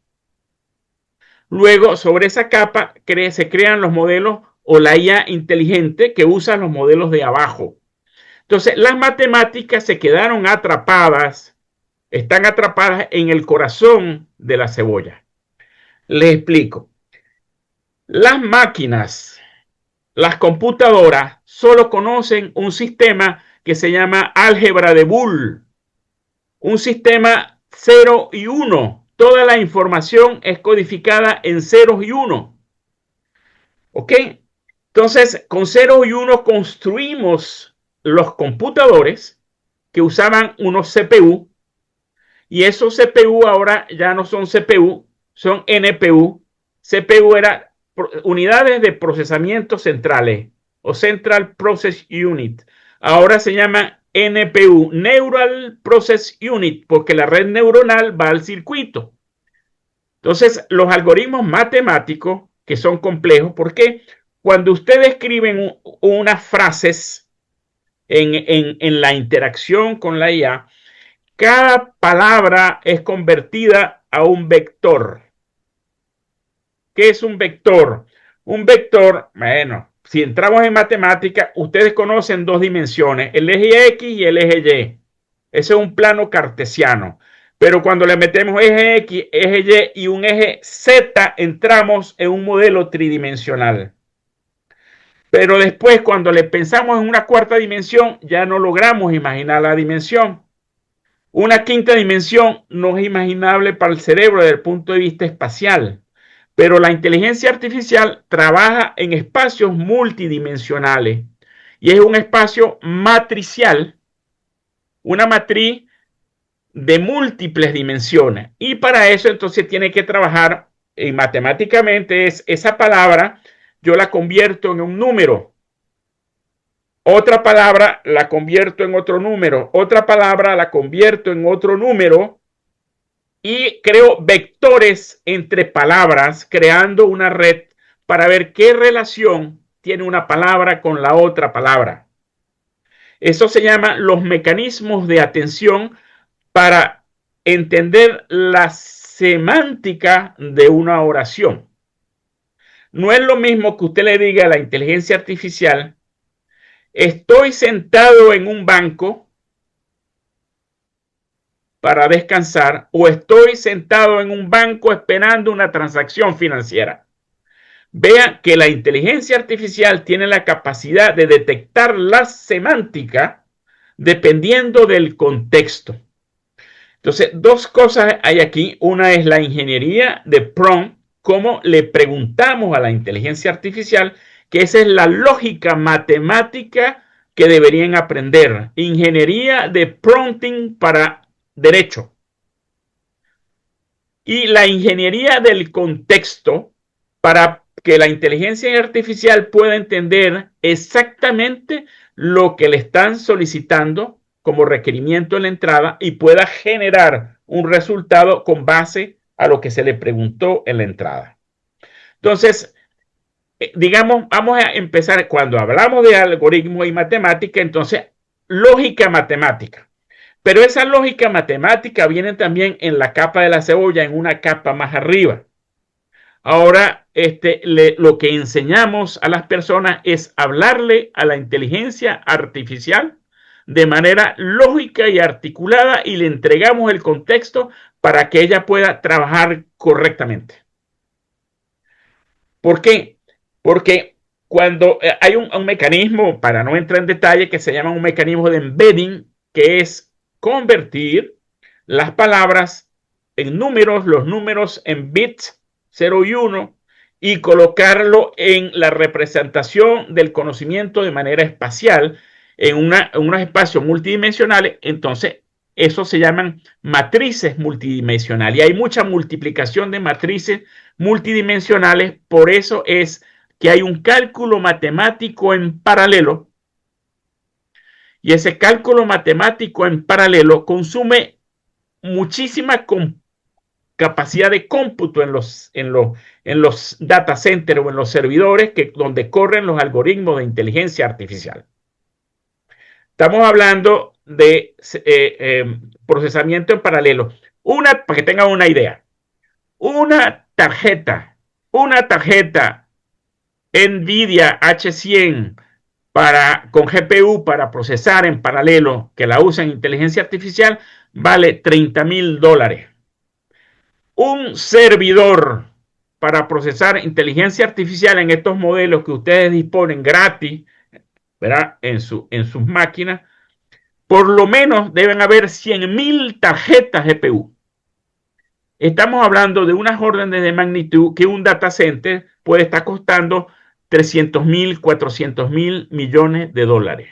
Luego, sobre esa capa se crean los modelos o la IA inteligente que usa los modelos de abajo. Entonces, las matemáticas se quedaron atrapadas, están atrapadas en el corazón de la cebolla. Les explico. Las máquinas, las computadoras, solo conocen un sistema que se llama álgebra de Boole, un sistema 0 y 1. Toda la información es codificada en ceros y 1. ¿Ok? Entonces, con ceros y 1 construimos los computadores que usaban unos CPU, y esos CPU ahora ya no son CPU, son NPU. CPU era unidades de procesamiento centrales o Central Process Unit. Ahora se llama NPU, Neural Process Unit, porque la red neuronal va al circuito. Entonces, los algoritmos matemáticos, que son complejos, porque cuando ustedes escriben unas frases en la interacción con la IA, cada palabra es convertida a un vector. ¿Qué es un vector? Un vector, bueno, si entramos en matemática, ustedes conocen dos dimensiones, el eje X y el eje Y. Ese es un plano cartesiano. Pero cuando le metemos eje X, eje Y y un eje Z, entramos en un modelo tridimensional. Pero después, cuando le pensamos en una cuarta dimensión, ya no logramos imaginar la dimensión. Una quinta dimensión no es imaginable para el cerebro desde el punto de vista espacial, pero la inteligencia artificial trabaja en espacios multidimensionales y es un espacio matricial, una matriz de múltiples dimensiones, y para eso entonces tiene que trabajar matemáticamente. Esa palabra yo la convierto en un número. Otra palabra la convierto en otro número, otra palabra la convierto en otro número y creo vectores entre palabras, creando una red para ver qué relación tiene una palabra con la otra palabra. Eso se llama los mecanismos de atención para entender la semántica de una oración. No es lo mismo que usted le diga a la inteligencia artificial: estoy sentado en un banco para descansar, o estoy sentado en un banco esperando una transacción financiera. Vean que la inteligencia artificial tiene la capacidad de detectar la semántica dependiendo del contexto. Entonces, dos cosas hay aquí. Una es la ingeniería de prompt, cómo le preguntamos a la inteligencia artificial, que esa es la lógica matemática que deberían aprender. Ingeniería de prompting para derecho. Y la ingeniería del contexto para que la inteligencia artificial pueda entender exactamente lo que le están solicitando como requerimiento en la entrada y pueda generar un resultado con base a lo que se le preguntó en la entrada. Entonces, digamos, vamos a empezar cuando hablamos de algoritmo y matemática, entonces, lógica matemática. Pero esa lógica matemática viene también en la capa de la cebolla, en una capa más arriba. Ahora, lo que enseñamos a las personas es hablarle a la inteligencia artificial de manera lógica y articulada, y le entregamos el contexto para que ella pueda trabajar correctamente. ¿Por qué? Porque cuando hay un mecanismo, para no entrar en detalle, que se llama un mecanismo de embedding, que es convertir las palabras en números, los números en bits 0 y 1, y colocarlo en la representación del conocimiento de manera espacial en unos espacios multidimensionales. Entonces, eso se llaman matrices multidimensionales. Y hay mucha multiplicación de matrices multidimensionales. Por eso es que hay un cálculo matemático en paralelo. Y ese cálculo matemático en paralelo consume muchísima capacidad de cómputo en los data centers o en los servidores donde corren los algoritmos de inteligencia artificial. Estamos hablando de procesamiento en paralelo. Para que tengan una idea, una tarjeta NVIDIA H100 con GPU para procesar en paralelo, que la usa en inteligencia artificial, vale $30,000. Un servidor para procesar inteligencia artificial en estos modelos que ustedes disponen gratis, ¿verdad? En sus máquinas, por lo menos deben haber 100,000 tarjetas GPU. Estamos hablando de unas órdenes de magnitud que un data center puede estar costando 300,000, 400,000 millones de dólares.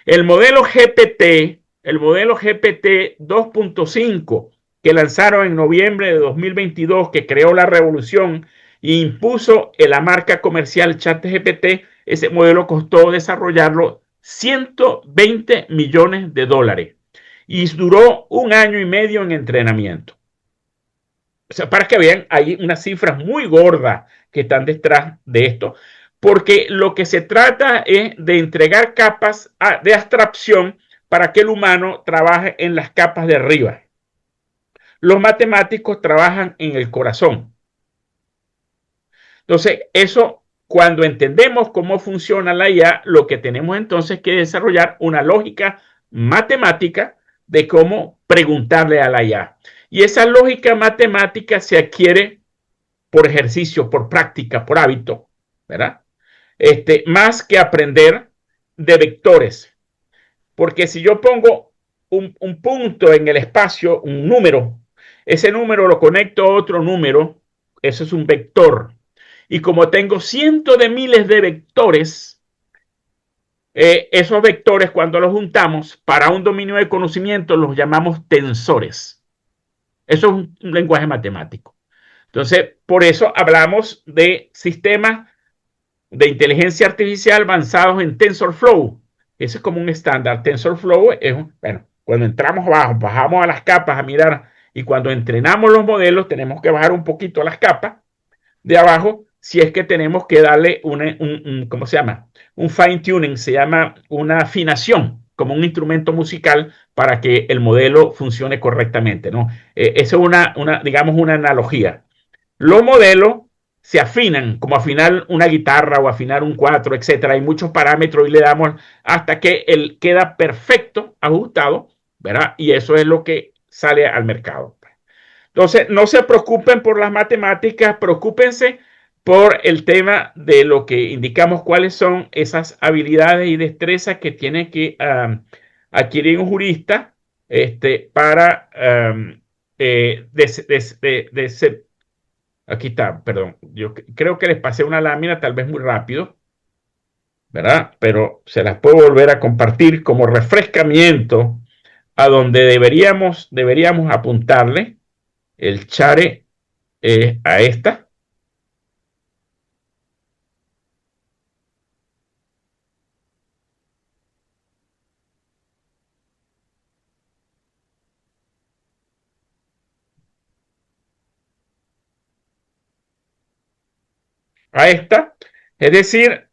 El modelo GPT 2.5 que lanzaron en noviembre de 2022, que creó la revolución e impuso la marca comercial ChatGPT, ese modelo costó desarrollarlo 120 millones de dólares y duró 1 año y medio en entrenamiento. O sea, para que vean, hay unas cifras muy gordas que están detrás de esto, porque lo que se trata es de entregar capas de abstracción para que el humano trabaje en las capas de arriba. Los matemáticos trabajan en el corazón. Entonces, eso, cuando entendemos cómo funciona la IA, lo que tenemos entonces que desarrollar una lógica matemática de cómo preguntarle a la IA. Y esa lógica matemática se adquiere por ejercicio, por práctica, por hábito, ¿verdad? Más que aprender de vectores. Porque si yo pongo un punto en el espacio, un número, ese número lo conecto a otro número, eso es un vector. Y como tengo cientos de miles de vectores, esos vectores cuando los juntamos para un dominio de conocimiento los llamamos tensores. Eso es un lenguaje matemático. Entonces, por eso hablamos de sistemas de inteligencia artificial avanzados en TensorFlow. Ese es como un estándar. TensorFlow es, bueno, cuando entramos abajo, bajamos a las capas a mirar, y cuando entrenamos los modelos tenemos que bajar un poquito a las capas de abajo si es que tenemos que darle ¿cómo se llama? Un fine tuning, se llama una afinación, como un instrumento musical para que el modelo funcione correctamente, ¿no? Eso es digamos, una analogía. Los modelos se afinan, como afinar una guitarra o afinar un cuatro, etcétera. Hay muchos parámetros y le damos hasta que él queda perfecto, ajustado, ¿verdad? Y eso es lo que sale al mercado. Entonces, no se preocupen por las matemáticas, preocúpense por el tema de lo que indicamos cuáles son esas habilidades y destrezas que tiene que adquirir un jurista para aquí está, perdón. Yo creo que les pasé una lámina, tal vez muy rápido, ¿verdad? Pero se las puedo volver a compartir como refrescamiento a donde deberíamos apuntarle el chare a esta. Es decir,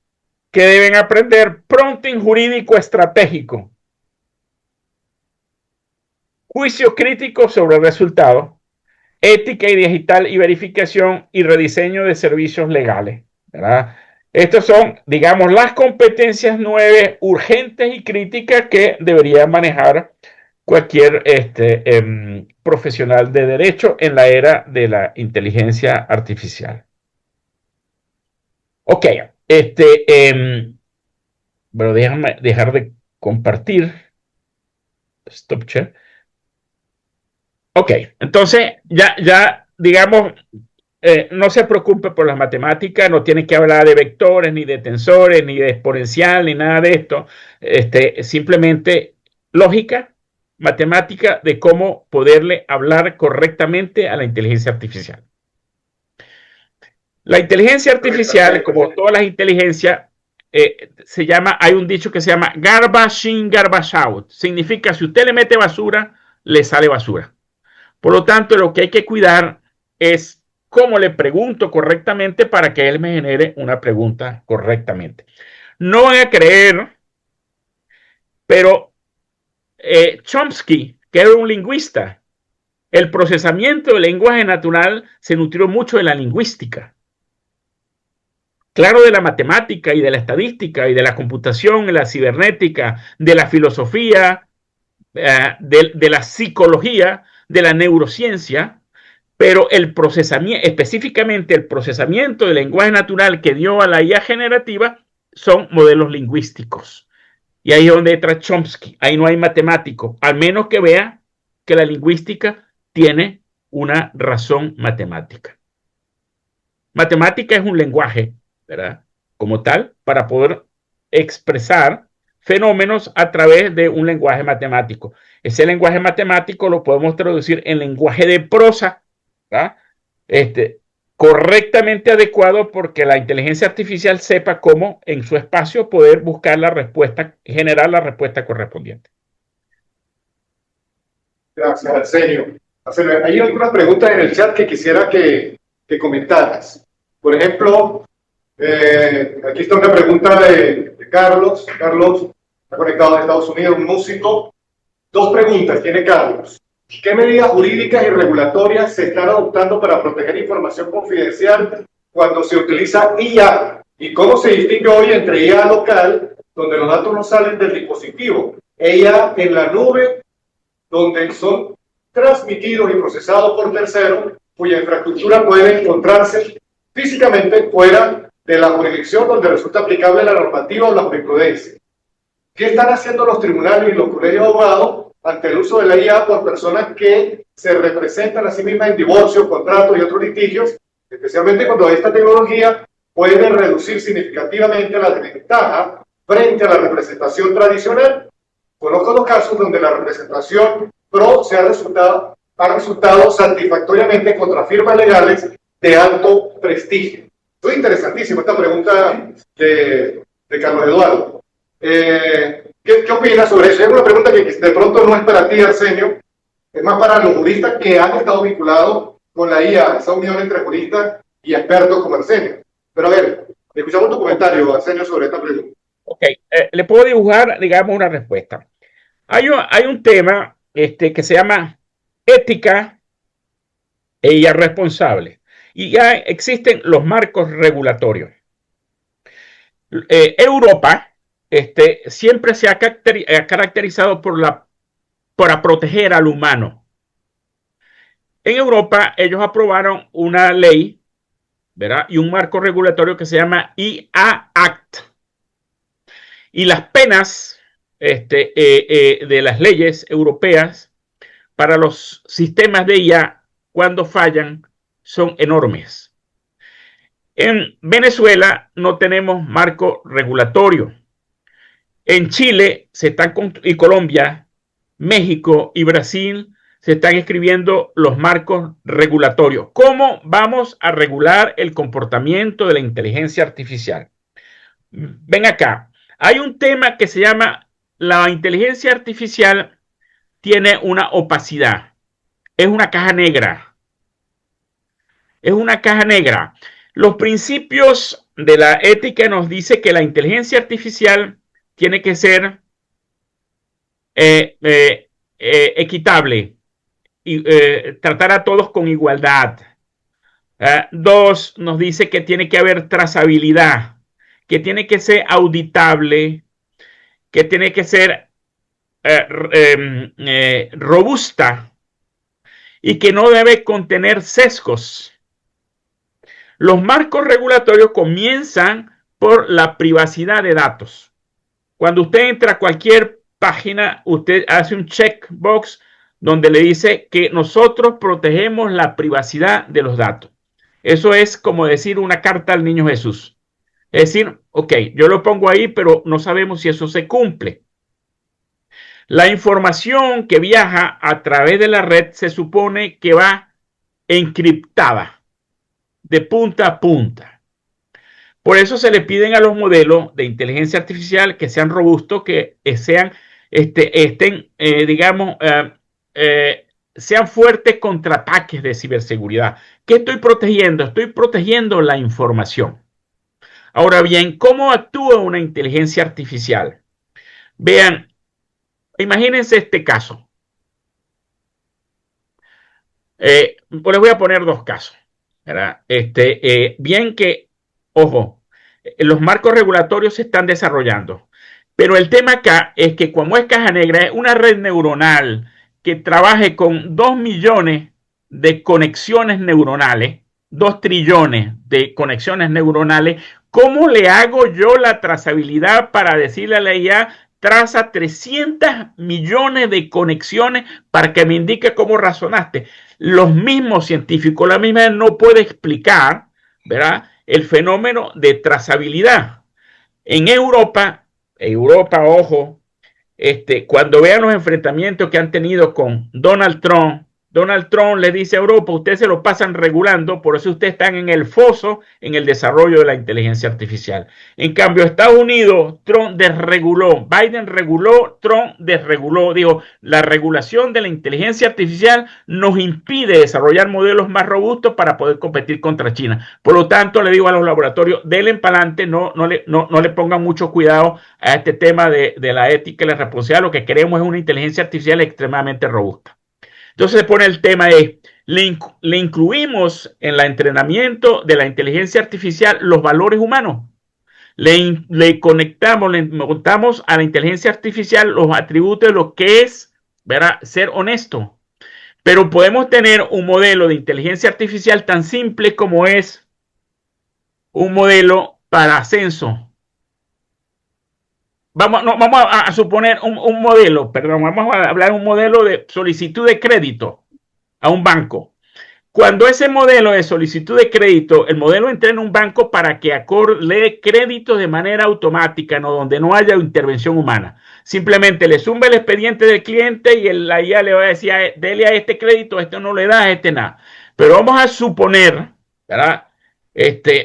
que deben aprender prompting jurídico estratégico, juicio crítico sobre el resultado, ética y digital y verificación y rediseño de servicios legales, ¿verdad? Estas son, digamos, las competencias 9 urgentes y críticas que debería manejar cualquier profesional de derecho en la era de la inteligencia artificial. Ok, bueno, déjame dejar de compartir. Stop share. Ok, entonces ya digamos, no se preocupe por las matemáticas, no tiene que hablar de vectores, ni de tensores, ni de exponencial, ni nada de esto. Simplemente lógica matemática de cómo poderle hablar correctamente a la inteligencia artificial. La inteligencia artificial, como todas las inteligencias, hay un dicho que se llama garbage in, garbage out. Significa, si usted le mete basura, le sale basura. Por lo tanto, lo que hay que cuidar es cómo le pregunto correctamente para que él me genere una pregunta correctamente. No van a creer, pero Chomsky, que era un lingüista, el procesamiento del lenguaje natural se nutrió mucho de la lingüística. Claro, de la matemática y de la estadística y de la computación, de la cibernética, de la filosofía, de la psicología, de la neurociencia, pero el procesamiento, específicamente el procesamiento del lenguaje natural que dio a la IA generativa, son modelos lingüísticos. Y ahí es donde entra Chomsky. Ahí no hay matemático, al menos que vea que la lingüística tiene una razón matemática. Matemática es un lenguaje, ¿verdad? Como tal, para poder expresar fenómenos a través de un lenguaje matemático. Ese lenguaje matemático lo podemos traducir en lenguaje de prosa, ¿verdad? Correctamente adecuado porque la inteligencia artificial sepa cómo en su espacio poder buscar la respuesta, generar la respuesta correspondiente. Gracias, Arsenio. Hay algunas preguntas en el chat que quisiera que comentaras. Por ejemplo, aquí está una pregunta de Carlos. Carlos está conectado de Estados Unidos, un músico. Dos preguntas tiene Carlos. ¿Qué medidas jurídicas y regulatorias se están adoptando para proteger información confidencial cuando se utiliza IA? ¿Y cómo se distingue hoy entre IA local, donde los datos no salen del dispositivo, e IA en la nube, donde son transmitidos y procesados por terceros, cuya infraestructura puede encontrarse físicamente fuera de la jurisdicción donde resulta aplicable la normativa o la jurisprudencia? ¿Qué están haciendo los tribunales y los colegios de abogados ante el uso de la IA por personas que se representan a sí mismas en divorcios, contratos y otros litigios, especialmente cuando esta tecnología puede reducir significativamente la desventaja frente a la representación tradicional? Conozco los casos donde la representación pro ha resultado satisfactoriamente contra firmas legales de alto prestigio. Muy interesantísima esta pregunta de Carlos Eduardo. ¿Qué opinas sobre eso? Es una pregunta que de pronto no es para ti, Arsenio, es más para los juristas que han estado vinculados con la IA, esa unión entre juristas y expertos como Arsenio. Pero a ver, escuchamos tu comentario, Arsenio, sobre esta pregunta. Ok, le puedo dibujar, digamos, una respuesta. Hay un tema que se llama ética e IA responsable. Y ya existen los marcos regulatorios. Europa siempre se ha caracterizado para proteger al humano. En Europa, ellos aprobaron una ley, ¿verdad? Y un marco regulatorio que se llama IA Act. Y las penas de las leyes europeas para los sistemas de IA, cuando fallan, son enormes. En Venezuela no tenemos marco regulatorio. En Chile y Colombia, México y Brasil se están escribiendo los marcos regulatorios. ¿Cómo vamos a regular el comportamiento de la inteligencia artificial? Ven acá. Hay un tema que se llama la inteligencia artificial tiene una opacidad. Es una caja negra. Es una caja negra. Los principios de la ética nos dicen que la inteligencia artificial tiene que ser equitable y tratar a todos con igualdad. Dos, nos dice que tiene que haber trazabilidad, que tiene que ser auditable, que tiene que ser robusta y que no debe contener sesgos. Los marcos regulatorios comienzan por la privacidad de datos. Cuando usted entra a cualquier página, usted hace un checkbox donde le dice que nosotros protegemos la privacidad de los datos. Eso es como decir una carta al niño Jesús. Es decir, ok, yo lo pongo ahí, pero no sabemos si eso se cumple. La información que viaja a través de la red se supone que va encriptada de punta a punta. Por eso se le piden a los modelos de inteligencia artificial que sean robustos, que sean, digamos, sean fuertes contra ataques de ciberseguridad. ¿Qué estoy protegiendo? Estoy protegiendo la información. Ahora bien, ¿cómo actúa una inteligencia artificial? Vean, imagínense este caso. Les voy a poner dos casos, ¿verdad? Bien que, ojo, los marcos regulatorios se están desarrollando, pero el tema acá es que como es caja negra, es una red neuronal que trabaje con 2 millones de conexiones neuronales, 2 trillones de conexiones neuronales. ¿Cómo le hago yo la trazabilidad para decirle a la IA, traza 300 millones de conexiones para que me indique cómo razonaste? Los mismos científicos, la misma no puede explicar, ¿verdad?, el fenómeno de trazabilidad. En Europa, ojo, cuando vean los enfrentamientos que han tenido con Donald Trump le dice a Europa, ustedes se lo pasan regulando, por eso ustedes están en el foso en el desarrollo de la inteligencia artificial. En cambio, Estados Unidos, Trump desreguló, Biden reguló, Trump desreguló. Digo, la regulación de la inteligencia artificial nos impide desarrollar modelos más robustos para poder competir contra China. Por lo tanto, le digo a los laboratorios, denle para adelante, no le pongan mucho cuidado a este tema de la ética y la responsabilidad. Lo que queremos es una inteligencia artificial extremadamente robusta. Entonces se pone el tema le incluimos en el entrenamiento de la inteligencia artificial los valores humanos. Le montamos a la inteligencia artificial los atributos de lo que es, ¿verdad?, ser honesto. Pero podemos tener un modelo de inteligencia artificial tan simple como es un modelo para ascenso. Vamos a suponer un modelo, perdón, vamos a hablar de un modelo de solicitud de crédito a un banco. Cuando ese modelo de solicitud de crédito, el modelo entra en un banco para que lee créditos de manera automática, ¿no?, donde no haya intervención humana. Simplemente le zumba el expediente del cliente y la IA le va a decir, dele a este crédito, a este no le da, a este nada. Pero vamos a suponer, ¿verdad?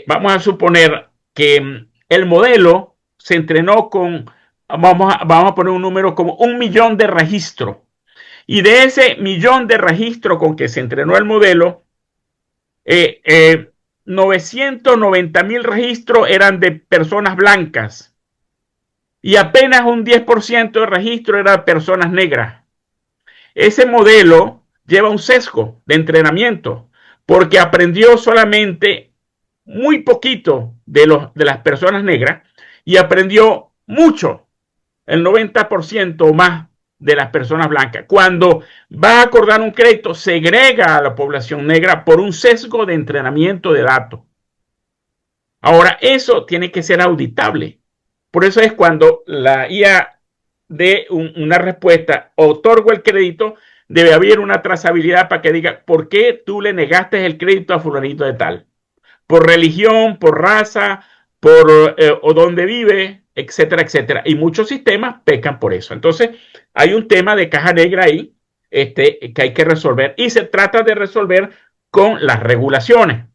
Vamos a suponer que el modelo se entrenó con, vamos a poner un número como 1 millón de registros. Y de ese 1 millón de registros con que se entrenó el modelo, 990,000 registros eran de personas blancas y apenas un 10% de registro era de personas negras. Ese modelo lleva un sesgo de entrenamiento porque aprendió solamente muy poquito de las personas negras y aprendió mucho, el 90% o más, de las personas blancas. Cuando va a acordar un crédito, segrega a la población negra por un sesgo de entrenamiento de datos. Ahora, eso tiene que ser auditable. Por eso es cuando la IA dé una respuesta, otorgo el crédito, debe haber una trazabilidad para que diga, ¿por qué tú le negaste el crédito a fulanito de tal? Por religión, por raza, o dónde vive, etcétera, etcétera. Y muchos sistemas pecan por eso. Entonces, hay un tema de caja negra ahí que hay que resolver y se trata de resolver con las regulaciones.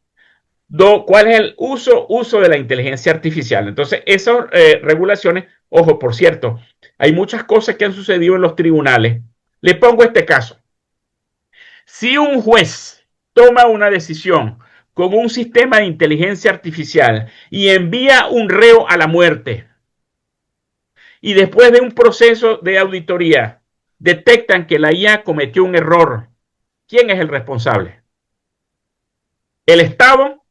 ¿Cuál es el uso de la inteligencia artificial? Entonces, esas regulaciones, ojo, por cierto, hay muchas cosas que han sucedido en los tribunales. Le pongo este caso. Si un juez toma una decisión con un sistema de inteligencia artificial y envía un reo a la muerte, y después de un proceso de auditoría detectan que la IA cometió un error, ¿quién es el responsable? ¿El Estado,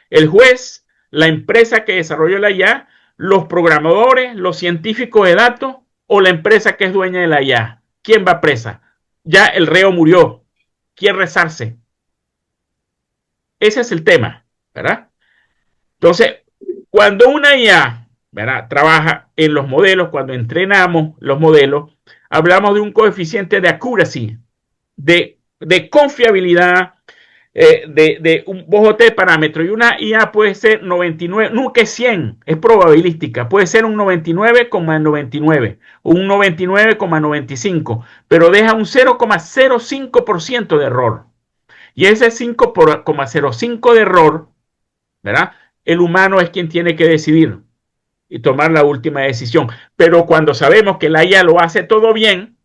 el juez, la empresa que desarrolló la IA, los programadores, los científicos de datos o la empresa que es dueña de la IA? ¿Quién va presa? Ya el reo murió. ¿Quién resarce? Ese es el tema, ¿verdad? Entonces, cuando una IA, ¿verdad?, trabaja en los modelos, cuando entrenamos los modelos, hablamos de un coeficiente de accuracy, de confiabilidad, de un bojote de parámetros, y una IA puede ser 99, nunca es 100, es probabilística, puede ser un 99,99, un 99,95, pero deja un 0,05% de error. Y ese 5,05 de error, ¿verdad? El humano es quien tiene que decidir y tomar la última decisión. Pero cuando sabemos que la IA lo hace todo bien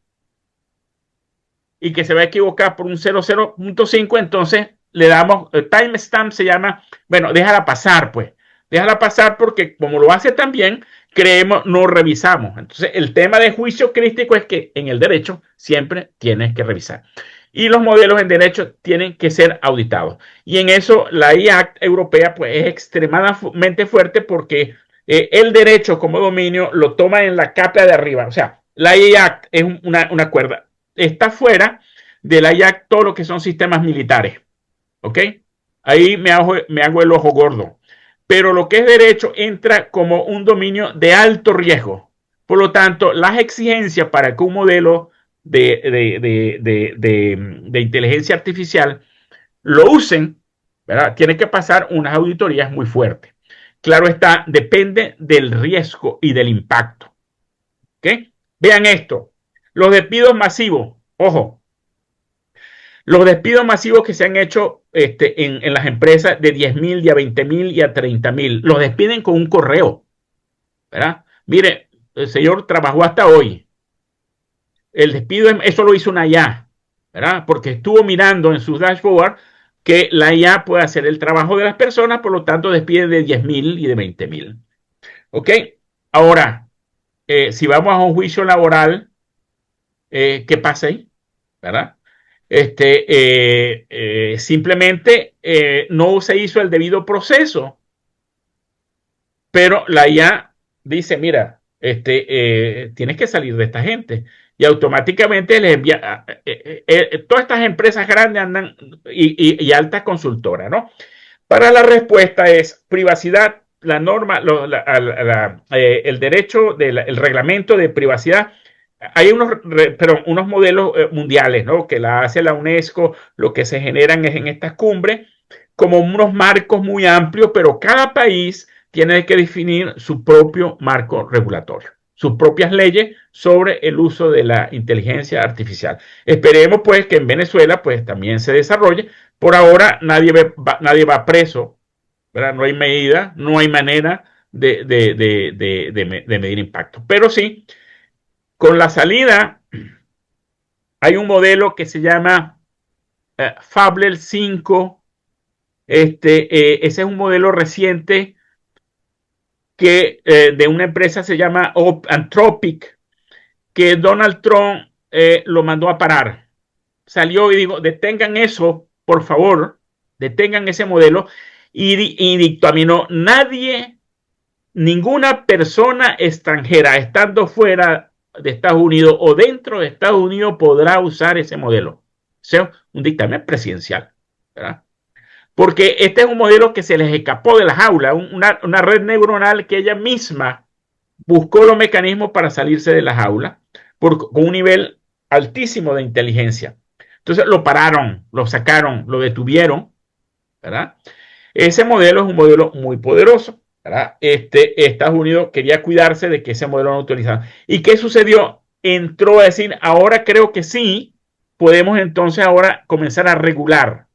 y que se va a equivocar por un 0,0.5, entonces le damos, el timestamp se llama, bueno, déjala pasar, pues. Déjala pasar porque como lo hace tan bien, creemos, no revisamos. Entonces, el tema de juicio crítico es que en el derecho siempre tienes que revisar. Y los modelos en derecho tienen que ser auditados. Y en eso la IA europea pues, es extremadamente fuerte porque el derecho como dominio lo toma en la capa de arriba. O sea, la IA es una cuerda. Está fuera de la IA todo lo que son sistemas militares. ¿Ok? Ahí me hago el ojo gordo. Pero lo que es derecho entra como un dominio de alto riesgo. Por lo tanto, las exigencias para que un modelo de inteligencia artificial lo usen, ¿verdad? Tiene que pasar unas auditorías muy fuertes. Claro está, depende del riesgo y del impacto. ¿Ok? Vean esto. Los despidos masivos, ojo, los despidos masivos que se han hecho en las empresas de 10,000 y a 20,000 y a 30,000, los despiden con un correo, ¿verdad? Mire, el señor trabajó hasta hoy. El despido, eso lo hizo una IA, ¿verdad? Porque estuvo mirando en sus dashboard que la IA puede hacer el trabajo de las personas, por lo tanto despide de 10,000 y de 20,000. ¿Ok? Ahora, si vamos a un juicio laboral, ¿qué pasa ahí? ¿Verdad? Simplemente no se hizo el debido proceso, pero la IA dice, mira, tienes que salir de esta gente. Y automáticamente les envía, todas estas empresas grandes andan y altas consultoras, ¿no? Para la respuesta es privacidad, la norma, el derecho, el reglamento de privacidad. Hay unos modelos mundiales, ¿no? Que la hace la UNESCO, lo que se generan es en estas cumbres, como unos marcos muy amplios, pero cada país tiene que definir su propio marco regulatorio, sus propias leyes sobre el uso de la inteligencia artificial. Esperemos pues que en Venezuela pues también se desarrolle. Por ahora nadie va preso, ¿verdad? No hay medida, no hay manera de medir impacto. Pero sí, con la salida hay un modelo que se llama Fabler 5. Ese es un modelo reciente que de una empresa se llama Anthropic, que Donald Trump lo mandó a parar. Salió y dijo, detengan eso, por favor, detengan ese modelo, y dictaminó, nadie, ninguna persona extranjera estando fuera de Estados Unidos o dentro de Estados Unidos podrá usar ese modelo. O sea, un dictamen presidencial, ¿verdad? Porque este es un modelo que se les escapó de la jaula, una red neuronal que ella misma buscó los mecanismos para salirse de la jaula con un nivel altísimo de inteligencia. Entonces lo pararon, lo sacaron, lo detuvieron, ¿verdad? Ese modelo es un modelo muy poderoso, ¿verdad? Estados Unidos quería cuidarse de que ese modelo no utilizara. ¿Y qué sucedió? Entró a decir, ahora creo que sí, podemos entonces ahora comenzar a regular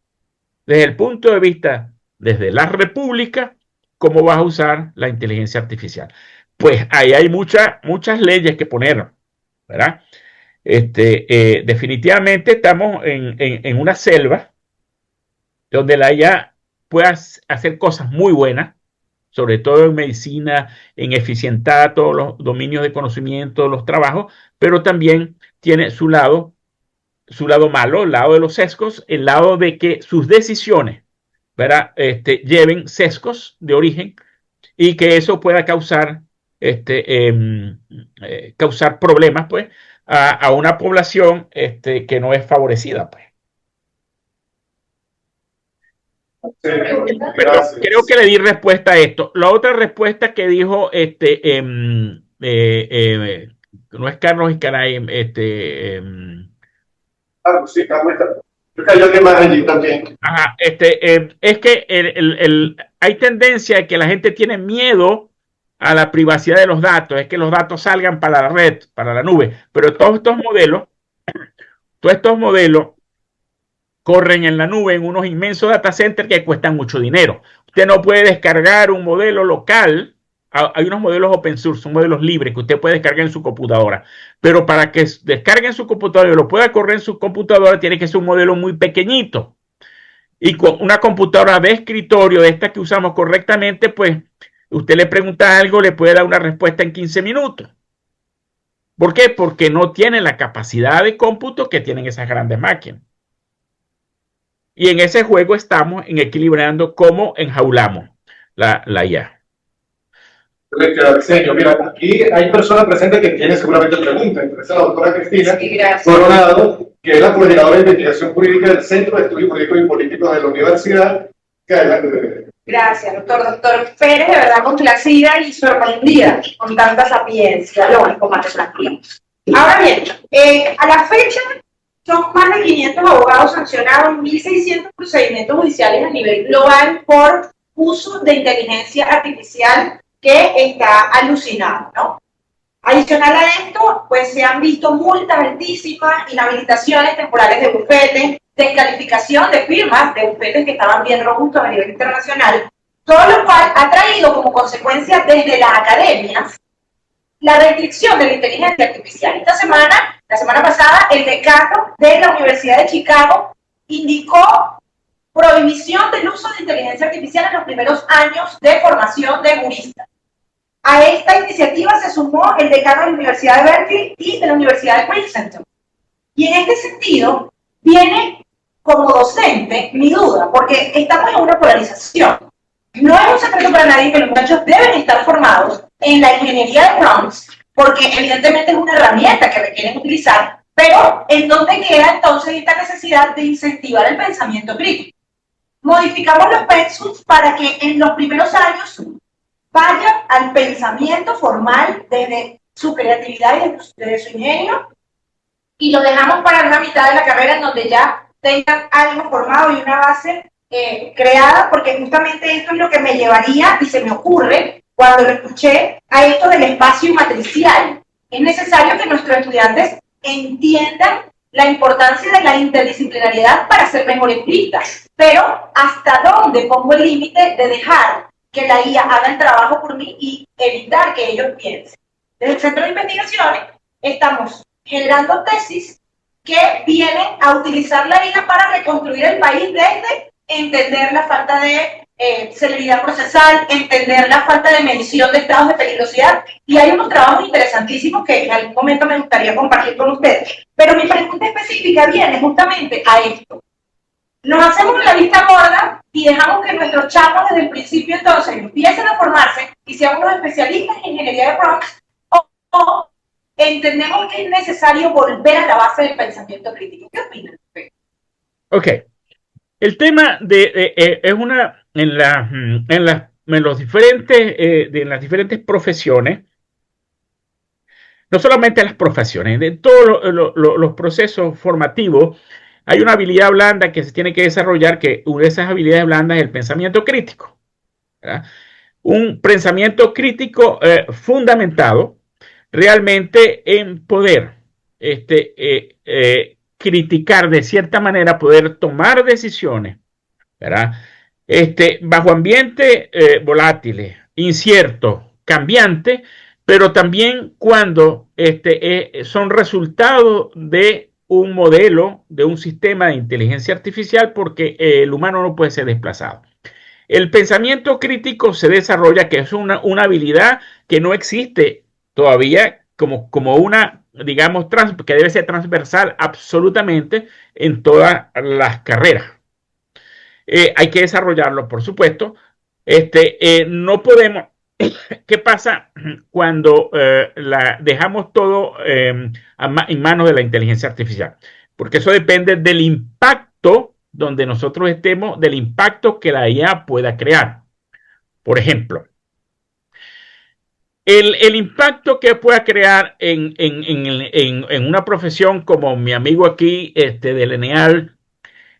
desde el punto de vista, desde la república, cómo vas a usar la inteligencia artificial. Pues ahí hay muchas leyes que poner, ¿verdad? Definitivamente estamos en una selva donde la IA puede hacer cosas muy buenas, sobre todo en medicina, en eficientar todos los dominios de conocimiento, los trabajos, pero también tiene su lado malo, el lado de los sesgos, el lado de que sus decisiones, ¿verdad? Lleven sesgos de origen y que eso pueda causar problemas, pues, a una población que no es favorecida, pues. Pero creo que le di respuesta a esto. La otra respuesta que dijo no es Carlos Iscaray, Sí, Carlos. Creo que hay alguien más allí también. Ajá, es que hay tendencia a que la gente tiene miedo a la privacidad de los datos, es que los datos salgan para la red, para la nube, pero todos estos modelos corren en la nube en unos inmensos data centers que cuestan mucho dinero. Usted no puede descargar un modelo local. Hay unos modelos open source, son modelos libres que usted puede descargar en su computadora. Pero para que descargue en su computadora y lo pueda correr en su computadora, tiene que ser un modelo muy pequeñito. Y con una computadora de escritorio, de esta que usamos correctamente, pues usted le pregunta algo, le puede dar una respuesta en 15 minutos. ¿Por qué? Porque no tiene la capacidad de cómputo que tienen esas grandes máquinas. Y en ese juego estamos en equilibrando cómo enjaulamos la IA. Excelente, mira, aquí hay personas presentes que tienen seguramente preguntas. Esa es la doctora Cristina Sí, gracias. Coronado, que es la coordinadora de investigación jurídica del Centro de Estudios Jurídicos y Políticos de la Universidad. Gracias, doctor Pérez, de verdad complacida y sorprendida con tanta sapiencia, lógico, matemática. Ahora bien, a la fecha son más de 500 abogados sancionados, 1.600 procedimientos judiciales a nivel global por uso de inteligencia artificial que está alucinado, ¿no? Adicional a esto, pues se han visto multas altísimas, inhabilitaciones temporales de bufetes, descalificación de firmas de bufetes que estaban bien robustos a nivel internacional, todo lo cual ha traído como consecuencia desde las academias la restricción de la inteligencia artificial. Esta semana, la semana pasada, el decano de la Universidad de Chicago indicó prohibición del uso de inteligencia artificial en los primeros años de formación de juristas. A esta iniciativa se sumó el decano de la Universidad de Berkeley y de la Universidad de Princeton. Y en este sentido, viene como docente mi duda, porque estamos en una polarización. No es un secreto para nadie que los muchachos deben estar formados en la ingeniería de prompts, porque evidentemente es una herramienta que requieren utilizar, pero ¿en dónde queda entonces esta necesidad de incentivar el pensamiento crítico? Modificamos los pensums para que en los primeros años vaya al pensamiento formal desde su creatividad y desde su ingenio, y lo dejamos para una mitad de la carrera en donde ya tengan algo formado y una base creada, porque justamente esto es lo que me llevaría y se me ocurre cuando lo escuché a esto del espacio matricial. Es necesario que nuestros estudiantes entiendan la importancia de la interdisciplinariedad para ser mejores listas, pero ¿hasta dónde pongo el límite de dejar que la IA haga el trabajo por mí y evitar que ellos piensen? Desde el Centro de Investigaciones estamos generando tesis que vienen a utilizar la IA para reconstruir el país desde entender la falta de celeridad procesal, entender la falta de medición de estados de peligrosidad, y hay unos trabajos interesantísimos que en algún momento me gustaría compartir con ustedes. Pero mi pregunta específica viene justamente a esto. Nos hacemos la vista gorda y dejamos que nuestros chamos desde el principio entonces empiecen a formarse y sean unos especialistas en ingeniería de prompts, o entendemos que es necesario volver a la base del pensamiento crítico. ¿Qué opinan? Ok. El tema es una en los diferentes en las diferentes profesiones, no solamente las profesiones, de todos los procesos formativos, hay una habilidad blanda que se tiene que desarrollar, que una de esas habilidades blandas es el pensamiento crítico, ¿verdad? Un pensamiento crítico fundamentado realmente en poder criticar de cierta manera, poder tomar decisiones, ¿verdad? Bajo ambiente volátiles, inciertos, cambiantes, pero también cuando son resultado de un modelo, de un sistema de inteligencia artificial, porque el humano no puede ser desplazado. El pensamiento crítico se desarrolla, que es una habilidad que no existe todavía como una, digamos, que debe ser transversal absolutamente en todas las carreras. Hay que desarrollarlo, por supuesto. No podemos. ¿Qué pasa cuando dejamos todo en manos de la inteligencia artificial? Porque eso depende del impacto donde nosotros estemos, del impacto que la IA pueda crear. Por ejemplo, el impacto que pueda crear en una profesión como mi amigo aquí del ENEAL,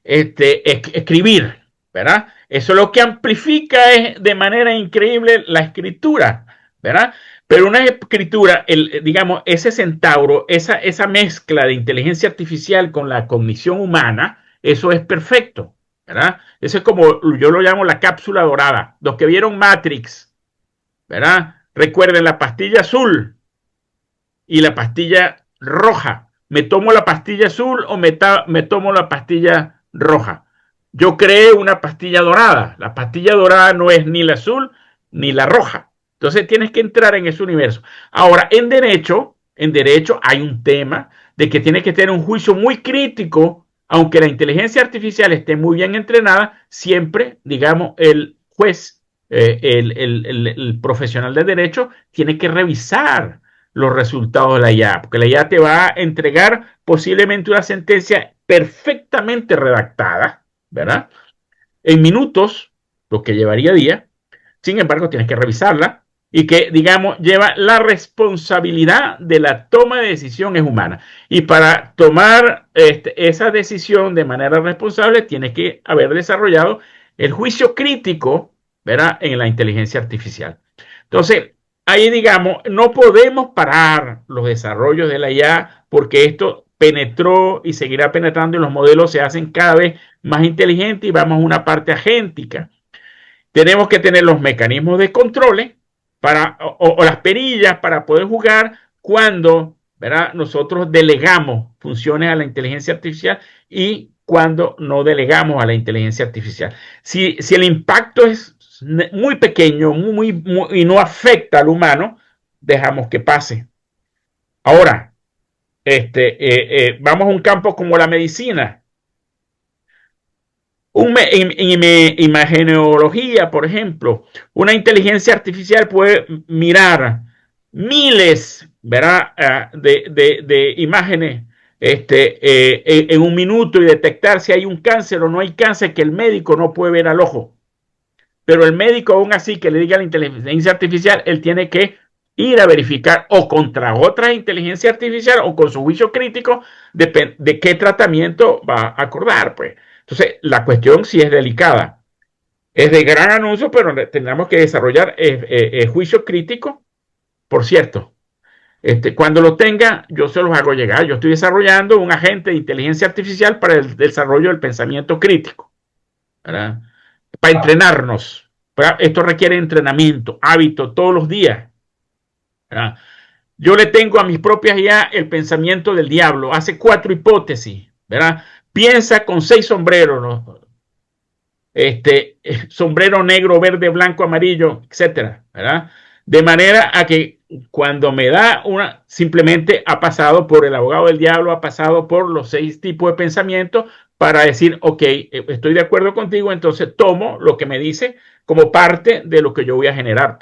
escribir, ¿verdad? Eso lo que amplifica es de manera increíble la escritura, ¿verdad? Pero una escritura, digamos, ese centauro, esa mezcla de inteligencia artificial con la cognición humana, eso es perfecto, ¿verdad? Eso es como yo lo llamo la cápsula dorada. Los que vieron Matrix, ¿verdad? Recuerden la pastilla azul y la pastilla roja. ¿Me tomo la pastilla azul o me tomo la pastilla roja? Yo creé una pastilla dorada. La pastilla dorada no es ni la azul ni la roja. Entonces tienes que entrar en ese universo. Ahora, en derecho hay un tema de que tienes que tener un juicio muy crítico, aunque la inteligencia artificial esté muy bien entrenada, siempre, digamos, el juez, el profesional de derecho, tiene que revisar los resultados de la IA, porque la IA te va a entregar posiblemente una sentencia perfectamente redactada, ¿verdad? En minutos, lo que llevaría días. Sin embargo, tienes que revisarla y que, digamos, lleva la responsabilidad de la toma de decisiones humanas. Y para tomar esa decisión de manera responsable, tienes que haber desarrollado el juicio crítico, ¿verdad?, en la inteligencia artificial. Entonces, ahí, digamos, no podemos parar los desarrollos de la IA porque esto penetró y seguirá penetrando y los modelos se hacen cada vez más inteligentes y vamos a una parte agéntica. Tenemos que tener los mecanismos de control o las perillas para poder jugar cuando, ¿verdad?, nosotros delegamos funciones a la inteligencia artificial y cuando no delegamos a la inteligencia artificial. Si el impacto es muy pequeño y no afecta al humano, dejamos que pase. Ahora, vamos a un campo como la medicina. En imagenología, por ejemplo, una inteligencia artificial puede mirar miles, ¿verdad?, de imágenes en un minuto y detectar si hay un cáncer o no hay cáncer que el médico no puede ver al ojo. Pero el médico, aún así, que le diga a la inteligencia artificial, él tiene que ir a verificar o contra otra inteligencia artificial o con su juicio crítico de qué tratamiento va a acordar, pues. Entonces, la cuestión sí es delicada. Es de gran anuncio, pero tenemos que desarrollar juicio crítico. Por cierto, cuando lo tenga, yo se los hago llegar. Yo estoy desarrollando un agente de inteligencia artificial para el desarrollo del pensamiento crítico, ¿verdad?, para entrenarnos. Esto requiere entrenamiento, hábito todos los días, ¿verdad? Yo le tengo a mis propias IA el pensamiento del diablo. Hace 4 hipótesis, ¿verdad? Piensa con 6 sombreros, ¿no? Sombrero negro, verde, blanco, amarillo, etcétera, ¿verdad? De manera a que cuando me da una, simplemente ha pasado por el abogado del diablo, ha pasado por los 6 tipos de pensamiento para decir, ok, estoy de acuerdo contigo, entonces tomo lo que me dice como parte de lo que yo voy a generar.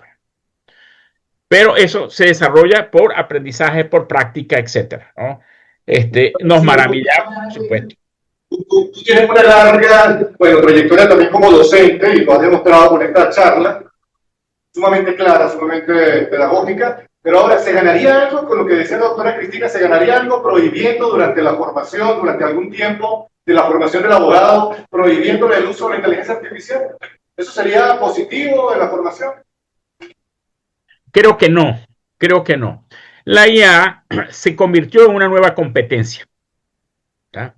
Pero eso se desarrolla por aprendizaje, por práctica, etcétera, ¿no? Nos maravillamos, por supuesto. Tú tienes una larga, bueno, trayectoria también como docente y lo has demostrado con esta charla, sumamente clara, sumamente pedagógica, pero ahora, ¿se ganaría algo con lo que decía la doctora Cristina? ¿Se ganaría algo prohibiendo durante la formación, durante algún tiempo de la formación del abogado, prohibiendo el uso de la inteligencia artificial? ¿Eso sería positivo en la formación? Creo que no, creo que no. La IA se convirtió en una nueva competencia, ¿tá?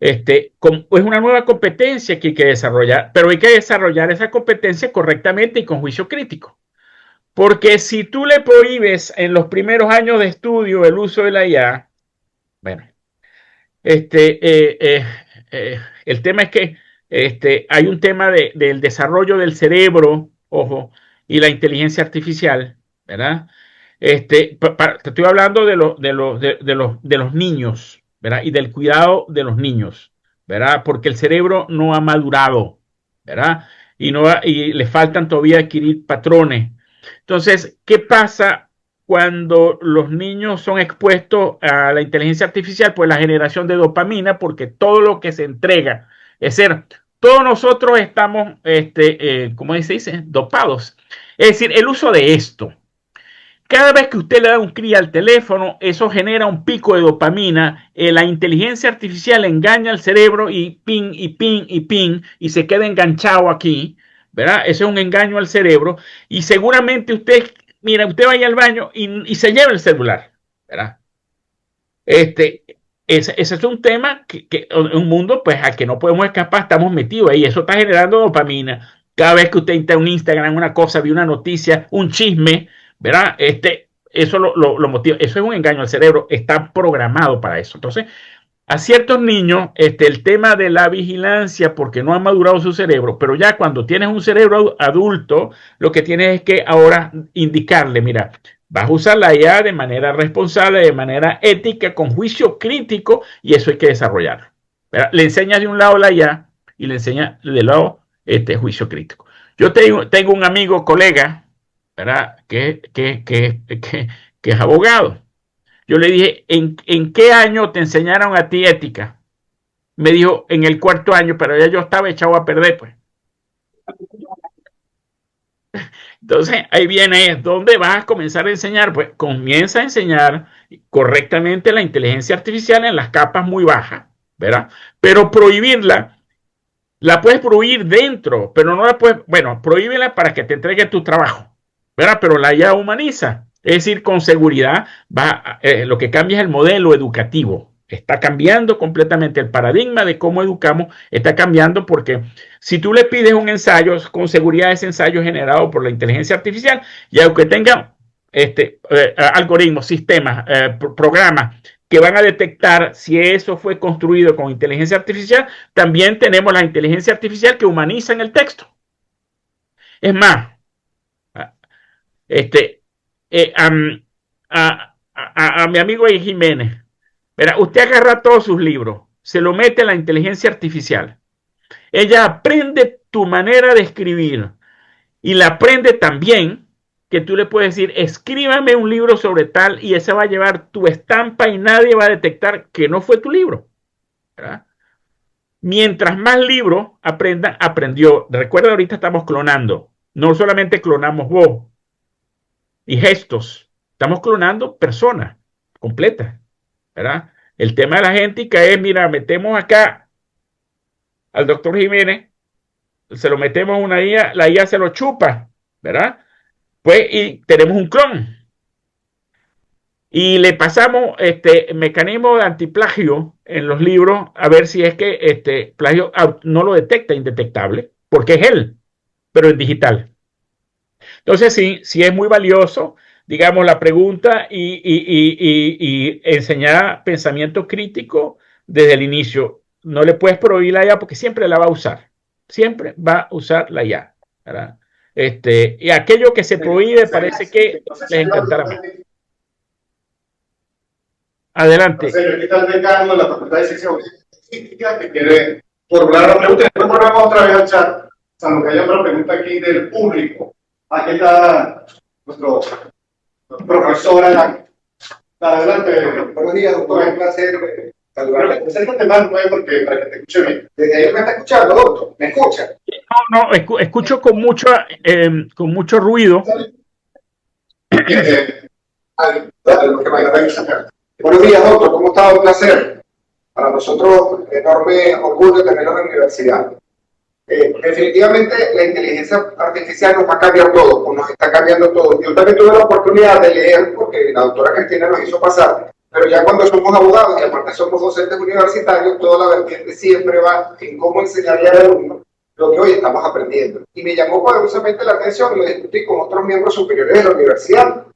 Es una nueva competencia que hay que desarrollar, pero hay que desarrollar esa competencia correctamente y con juicio crítico. Porque si tú le prohíbes en los primeros años de estudio el uso de la IA, bueno, el tema es que hay un tema del desarrollo del cerebro, ojo, y la inteligencia artificial, ¿verdad? Te estoy hablando de los niños, ¿verdad? Y del cuidado de los niños, ¿verdad? Porque el cerebro no ha madurado, ¿verdad? Y le faltan todavía adquirir patrones. Entonces, ¿qué pasa cuando los niños son expuestos a la inteligencia artificial? Pues la generación de dopamina, porque todo lo que se entrega, es decir, todos nosotros estamos, ¿cómo se dice? Dopados. Es decir, el uso de esto cada vez que usted le da un clic al teléfono, eso genera un pico de dopamina. La inteligencia artificial engaña al cerebro y ping, y ping, y ping, y se queda enganchado aquí, ¿verdad? Ese es un engaño al cerebro. Y seguramente usted, mira, usted vaya al baño y se lleva el celular, ¿verdad? Ese es un tema un mundo pues al que no podemos escapar, estamos metidos ahí, eso está generando dopamina. Cada vez que usted entra en un Instagram, una cosa, ve una noticia, un chisme, ¿verdad? Eso lo motiva, eso es un engaño al cerebro, está programado para eso. Entonces, a ciertos niños, el tema de la vigilancia, porque no ha madurado su cerebro, pero ya cuando tienes un cerebro adulto, lo que tienes es que ahora indicarle, mira, vas a usar la IA de manera responsable, de manera ética, con juicio crítico, y eso hay que desarrollarlo. ¿Verdad? Le enseñas de un lado la IA y le enseñas del lado juicio crítico. Yo tengo un amigo, colega, ¿verdad? Que es abogado. Yo le dije, ¿en qué año te enseñaron a ti ética? Me dijo, en el cuarto año, pero ya yo estaba echado a perder, pues. Entonces, ahí viene, ¿dónde vas a comenzar a enseñar? Pues comienza a enseñar correctamente la inteligencia artificial en las capas muy bajas, ¿verdad? Pero prohibirla, la puedes prohibir dentro, pero no la puedes, bueno, prohíbela para que te entregue tu trabajo, ¿verdad? Pero la ya humaniza. Es decir, con seguridad lo que cambia es el modelo educativo. Está cambiando completamente el paradigma de cómo educamos, está cambiando porque si tú le pides un ensayo, con seguridad ese ensayo es generado por la inteligencia artificial y aunque tenga algoritmos, sistemas, programas que van a detectar si eso fue construido con inteligencia artificial, también tenemos la inteligencia artificial que humaniza en el texto. Es más, a mi amigo Jiménez, verá, usted agarra todos sus libros, se lo mete a la inteligencia artificial. Ella aprende tu manera de escribir y la aprende también que tú le puedes decir, escríbame un libro sobre tal y ese va a llevar tu estampa y nadie va a detectar que no fue tu libro. ¿Verdad? Mientras más libros aprendan, aprendió. Recuerda, ahorita estamos clonando. No solamente clonamos voz y gestos, estamos clonando personas completas. ¿Verdad? El tema de la genética es, mira, metemos acá al doctor Jiménez, se lo metemos a una IA, la IA se lo chupa, ¿verdad? Pues y tenemos un clon. Y le pasamos mecanismo de antiplagio en los libros a ver si es que plagio no lo detecta indetectable, porque es él, pero es digital. Entonces sí es muy valioso, digamos, la pregunta y enseñar pensamiento crítico desde el inicio. No le puedes prohibir la IA porque siempre la va a usar. Siempre va a usar la IA. ¿Verdad? Y aquello que se prohíbe parece que les encantará más. Adelante. Entonces, aquí está el decano de la Facultad de Ciencias Políticas que quiere formular la pregunta. Después volvemos otra vez al chat, salvo que haya otra pregunta aquí del público. Aquí está nuestro profesor Alan. Adelante. Buenos días, doctor. Es un placer saludarte. Acércate más, porque para que te escuche bien. Desde ahí me está escuchando, doctor. ¿Me escucha? No, escucho con mucho ruido. Buenos días, doctor. ¿Cómo está? Un placer. Para nosotros, enorme orgullo tenerlo en la universidad. Definitivamente, la inteligencia artificial nos va a cambiar todo, o nos está cambiando todo. Yo también tuve la oportunidad de leer, porque la doctora Cristina nos hizo pasar, pero ya cuando somos abogados y aparte somos docentes universitarios, toda la vertiente siempre va en cómo enseñarle al alumno lo que hoy estamos aprendiendo. Y me llamó poderosamente la atención, lo discutí con otros miembros superiores de la universidad,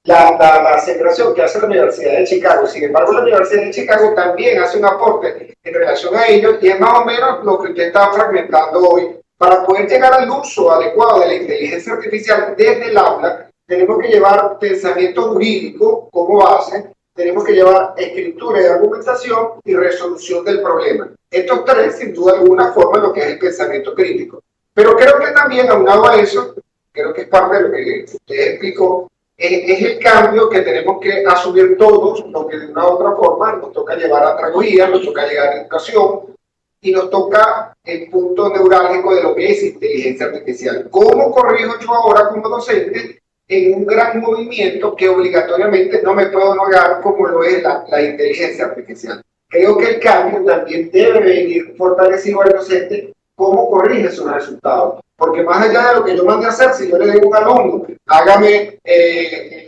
la aceleración que hace la Universidad de Chicago. Sin embargo, la Universidad de Chicago también hace un aporte en relación a ello y es más o menos lo que usted está fragmentando hoy. Para poder llegar al uso adecuado de la inteligencia artificial desde el aula, tenemos que llevar pensamiento jurídico como base, tenemos que llevar escritura y argumentación y resolución del problema. Estos tres, sin duda alguna, forman lo que es el pensamiento crítico. Pero creo que también, aunado a eso, creo que es parte de lo que usted explicó, es el cambio que tenemos que asumir todos, lo que de una u otra forma nos toca llevar a pedagogía, nos toca llegar a educación y nos toca el punto neurálgico de lo que es inteligencia artificial. ¿Cómo corrijo yo ahora como docente en un gran movimiento que obligatoriamente no me puedo negar como lo es la inteligencia artificial. Creo que el cambio también debe venir fortalecido al docente cómo corrige sus resultados. Porque más allá de lo que yo mande a hacer, si yo le digo a un alumno, hágame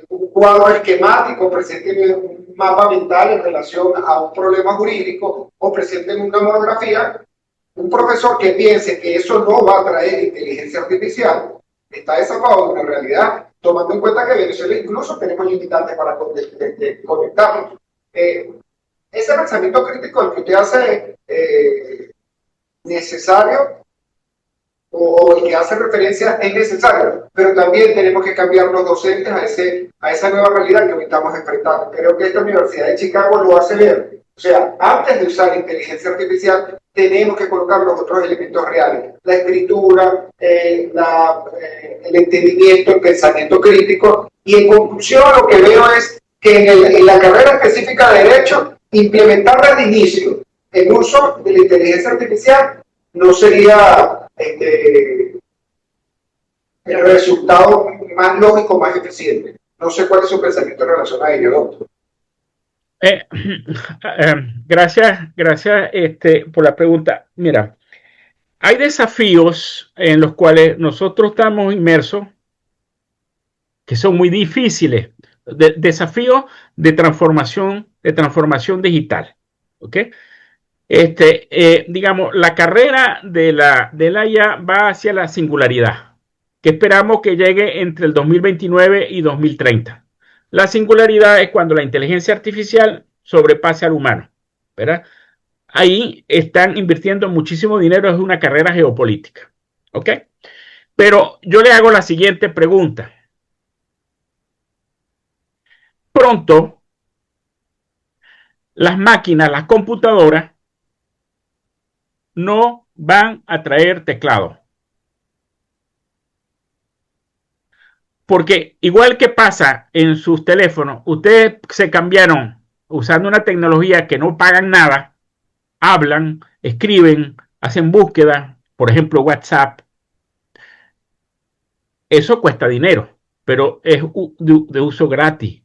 un cuadro esquemático, presénteme un mapa mental en relación a un problema jurídico o presénteme una monografía, un profesor que piense que eso no va a traer inteligencia artificial está desapagado de una realidad, tomando en cuenta que en Venezuela incluso tenemos limitantes para conectarnos. Ese pensamiento crítico al que usted hace necesario o el que hace referencia es necesario, pero también tenemos que cambiar los docentes a esa nueva realidad que hoy estamos enfrentando. Creo que esta Universidad de Chicago lo hace ver. O sea, antes de usar inteligencia artificial, tenemos que colocar los otros elementos reales. La escritura, el entendimiento, el pensamiento crítico. Y en conclusión, lo que veo es que en la carrera específica de Derecho, implementar desde el inicio el uso de la inteligencia artificial no sería el resultado más lógico, más eficiente. No sé cuál es su pensamiento en relación a ello, doctor. Gracias por la pregunta. Mira, hay desafíos en los cuales nosotros estamos inmersos que son muy difíciles. Desafíos de transformación digital. ¿Ok? Digamos, la carrera de la IA va hacia la singularidad, que esperamos que llegue entre el 2029 y 2030. La singularidad es cuando la inteligencia artificial sobrepase al humano, ¿verdad? Ahí están invirtiendo muchísimo dinero, es una carrera geopolítica, ¿ok? Pero yo le hago la siguiente pregunta. Pronto, las máquinas, las computadoras, no van a traer teclado. Porque igual que pasa en sus teléfonos, ustedes se cambiaron usando una tecnología que no pagan nada, hablan, escriben, hacen búsqueda, por ejemplo WhatsApp. Eso cuesta dinero, pero es de uso gratis,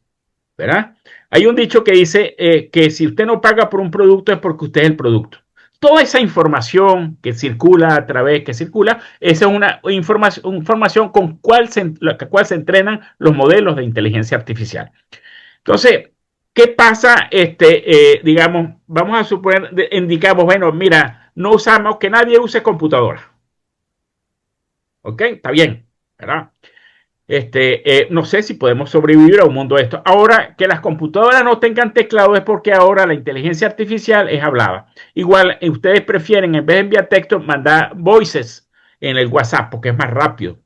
¿verdad? Hay un dicho que dice que si usted no paga por un producto es porque usted es el producto. Toda esa información que circula esa es una información con la cual se entrenan los modelos de inteligencia artificial. Entonces, ¿qué pasa? Digamos, vamos a suponer, indicamos, bueno, mira, no usamos, que nadie use computadora. ¿Ok? Está bien, ¿verdad? No sé si podemos sobrevivir a un mundo de esto. Ahora, que las computadoras no tengan teclado es porque ahora la inteligencia artificial es hablada. Igual, ustedes prefieren, en vez de enviar texto, mandar voices en el WhatsApp porque es más rápido.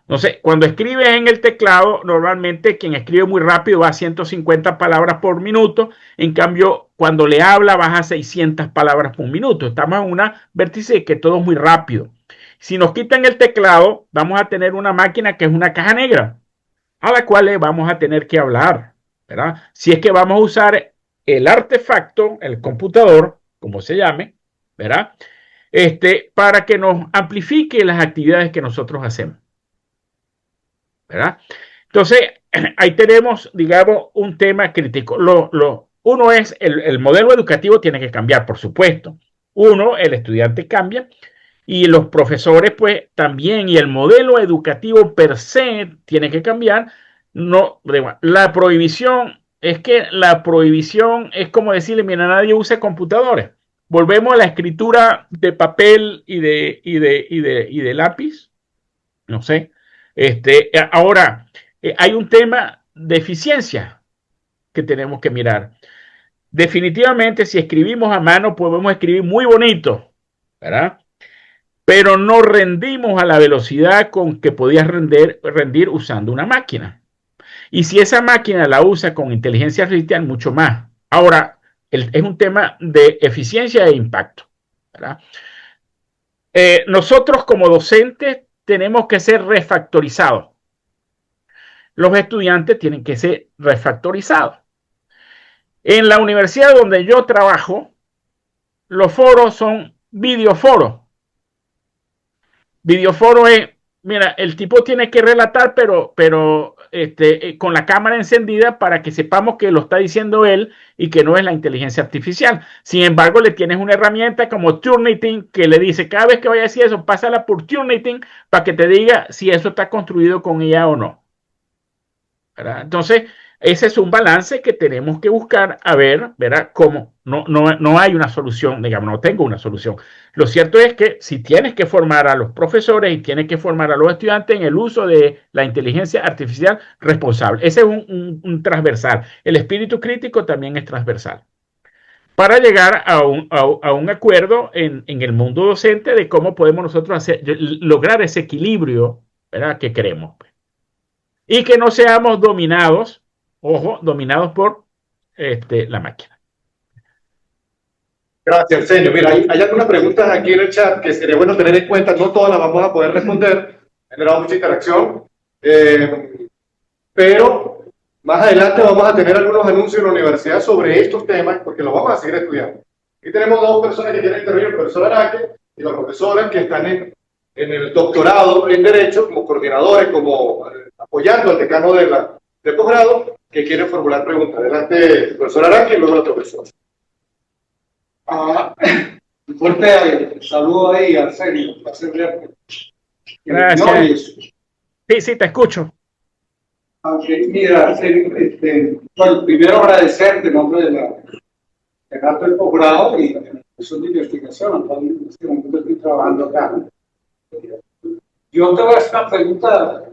Entonces, cuando escribes en el teclado, normalmente quien escribe muy rápido va a 150 palabras por minuto. En cambio, cuando le habla, baja a 600 palabras por minuto. Estamos en una vértice que todo es muy rápido. Si nos quitan el teclado, vamos a tener una máquina que es una caja negra, a la cual le vamos a tener que hablar, ¿verdad? Si es que vamos a usar el artefacto, el computador, como se llame, ¿verdad? Para que nos amplifique las actividades que nosotros hacemos, ¿verdad? Entonces, ahí tenemos, digamos, un tema crítico. Uno es el modelo educativo tiene que cambiar, por supuesto. Uno, el estudiante cambia. Y los profesores, pues, también, y el modelo educativo per se tiene que cambiar. No, la prohibición es como decirle, mira, nadie use computadores. Volvemos a la escritura de papel y de lápiz. No sé. Ahora, hay un tema de eficiencia que tenemos que mirar. Definitivamente, si escribimos a mano, podemos escribir muy bonito, ¿verdad? Pero no rendimos a la velocidad con que podías rendir usando una máquina. Y si esa máquina la usa con inteligencia artificial, mucho más. Ahora, es un tema de eficiencia e impacto, ¿verdad? Nosotros como docentes tenemos que ser refactorizados. Los estudiantes tienen que ser refactorizados. En la universidad donde yo trabajo, los foros son videoforos. Videoforo es, mira, el tipo tiene que relatar, pero con la cámara encendida para que sepamos que lo está diciendo él y que no es la inteligencia artificial. Sin embargo, le tienes una herramienta como Turnitin que le dice cada vez que vaya a decir eso, pásala por Turnitin para que te diga si eso está construido con IA o no. ¿Verdad? Entonces, ese es un balance que tenemos que buscar a ver, ¿verdad? Cómo no hay una solución, digamos, no tengo una solución. Lo cierto es que si tienes que formar a los profesores y tienes que formar a los estudiantes en el uso de la inteligencia artificial responsable. Ese es un transversal. El espíritu crítico también es transversal. Para llegar a un acuerdo en el mundo docente de cómo podemos nosotros lograr ese equilibrio, ¿verdad? Que queremos. Y que no seamos dominados, ojo, dominados por la máquina. Gracias, Arsenio. Mira, hay algunas preguntas aquí en el chat que sería bueno tener en cuenta. No todas las vamos a poder responder. Ha generado mucha interacción. Pero más adelante vamos a tener algunos anuncios en la universidad sobre estos temas porque los vamos a seguir estudiando. Aquí tenemos dos personas que quieren intervenir, el profesor Araque y la profesora que están en el doctorado en Derecho como coordinadores, como apoyando al decano de posgrado, que quieren formular preguntas. Adelante, el profesor Araque y luego la profesora. Un fuerte saludo ahí, Arsenio. Un placer verte. Gracias. Sí, te escucho. Okay, mira, Arsenio, bueno, primero agradecerte en nombre del posgrado y de la Comisión de Investigación. En este momento estoy trabajando acá. Yo te voy a hacer una pregunta,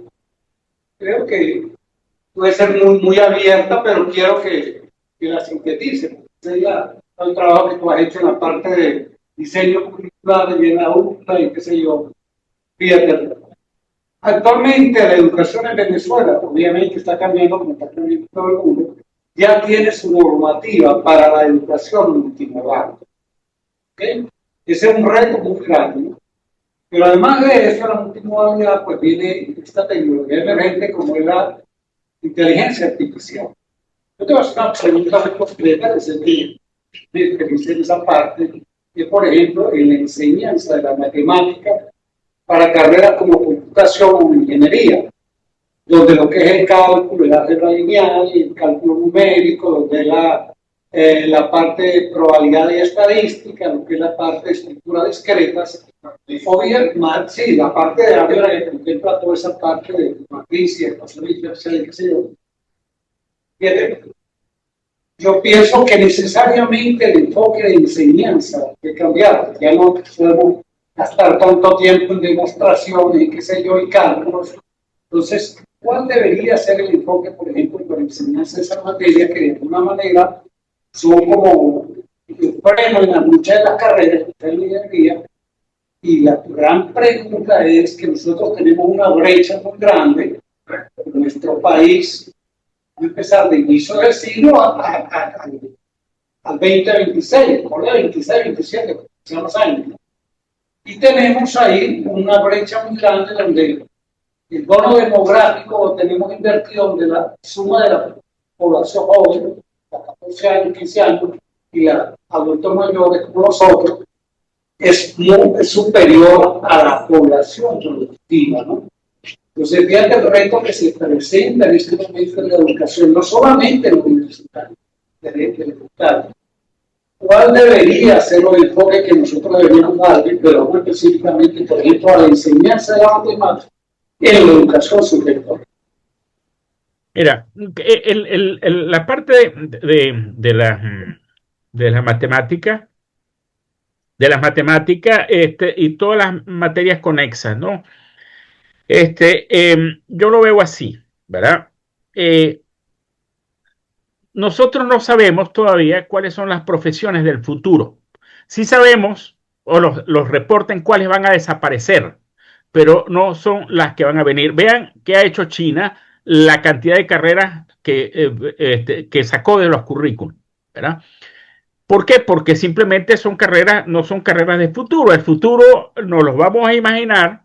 creo que puede ser muy abierta, pero quiero que la sintetice. Sería el trabajo que tú has hecho en la parte de diseño curricular y en la UCLA y qué sé yo. Fíjate, actualmente la educación en Venezuela, obviamente está cambiando como está cambiando todo el mundo, ya tiene su normativa para la educación multimodal. ¿Okay? Ese es un reto muy grande, ¿no? Pero además de eso, la multimodalidad, pues viene esta tecnología emergente como es la inteligencia artificial. Yo te voy a hacer una pregunta muy concreta que sé que me experiencia en esa parte, que por ejemplo en la enseñanza de la matemática para carreras como computación o ingeniería, donde lo que es el cálculo, el álgebra lineal y el cálculo numérico, donde la parte de probabilidad y estadística, lo que es la parte de estructura discretas, o bien, sí, la parte de álgebra que contempla toda esa parte de matriz, ecuación diferencial, qué sé yo. Fíjate, yo pienso que necesariamente el enfoque de enseñanza debe cambiar. Ya no podemos gastar tanto tiempo en demostraciones y qué sé yo, y cálculos. Entonces, ¿cuál debería ser el enfoque, por ejemplo, para enseñanza de esa materia que de alguna manera son como el freno en la lucha de las carreras de la ingeniería? Y la gran pregunta es que nosotros tenemos una brecha muy grande en nuestro país, a empezar de inicio del siglo al 2026, por el 26, 27, son los años. Y tenemos ahí una brecha muy grande donde el bono demográfico lo tenemos invertido, donde la suma de la población joven, a 14 años, 15 años, y la adultos mayores como nosotros, es superior a la población productiva, ¿no? Entonces, fíjate el reto que se presenta en este momento en la educación, no solamente en la universitaria, ¿cuál debería ser el enfoque que nosotros deberíamos dar, pero muy específicamente, por ejemplo, a la enseñanza de la matemática en la educación superior? Mira, la parte de la matemática, y todas las materias conexas, ¿no? Yo lo veo así, ¿verdad? Nosotros no sabemos todavía cuáles son las profesiones del futuro. Sí sabemos, o los reporten cuáles van a desaparecer, pero no son las que van a venir. Vean qué ha hecho China, la cantidad de carreras que sacó de los currículums, ¿verdad? ¿Por qué? Porque simplemente no son carreras de futuro. El futuro nos los vamos a imaginar,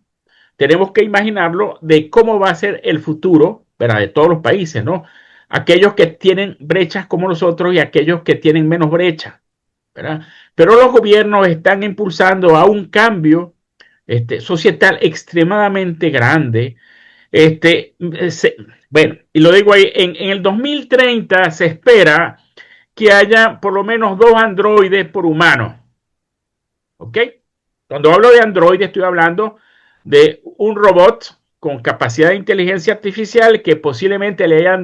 tenemos que imaginarlo de cómo va a ser el futuro, ¿verdad? De todos los países, ¿no? Aquellos que tienen brechas como nosotros y aquellos que tienen menos brechas, ¿verdad? Pero los gobiernos están impulsando a un cambio societal extremadamente grande, Bueno, y lo digo ahí, en el 2030 se espera que haya por lo menos 2 androides por humano. ¿Ok? Cuando hablo de androides estoy hablando de un robot con capacidad de inteligencia artificial que posiblemente le hayan dado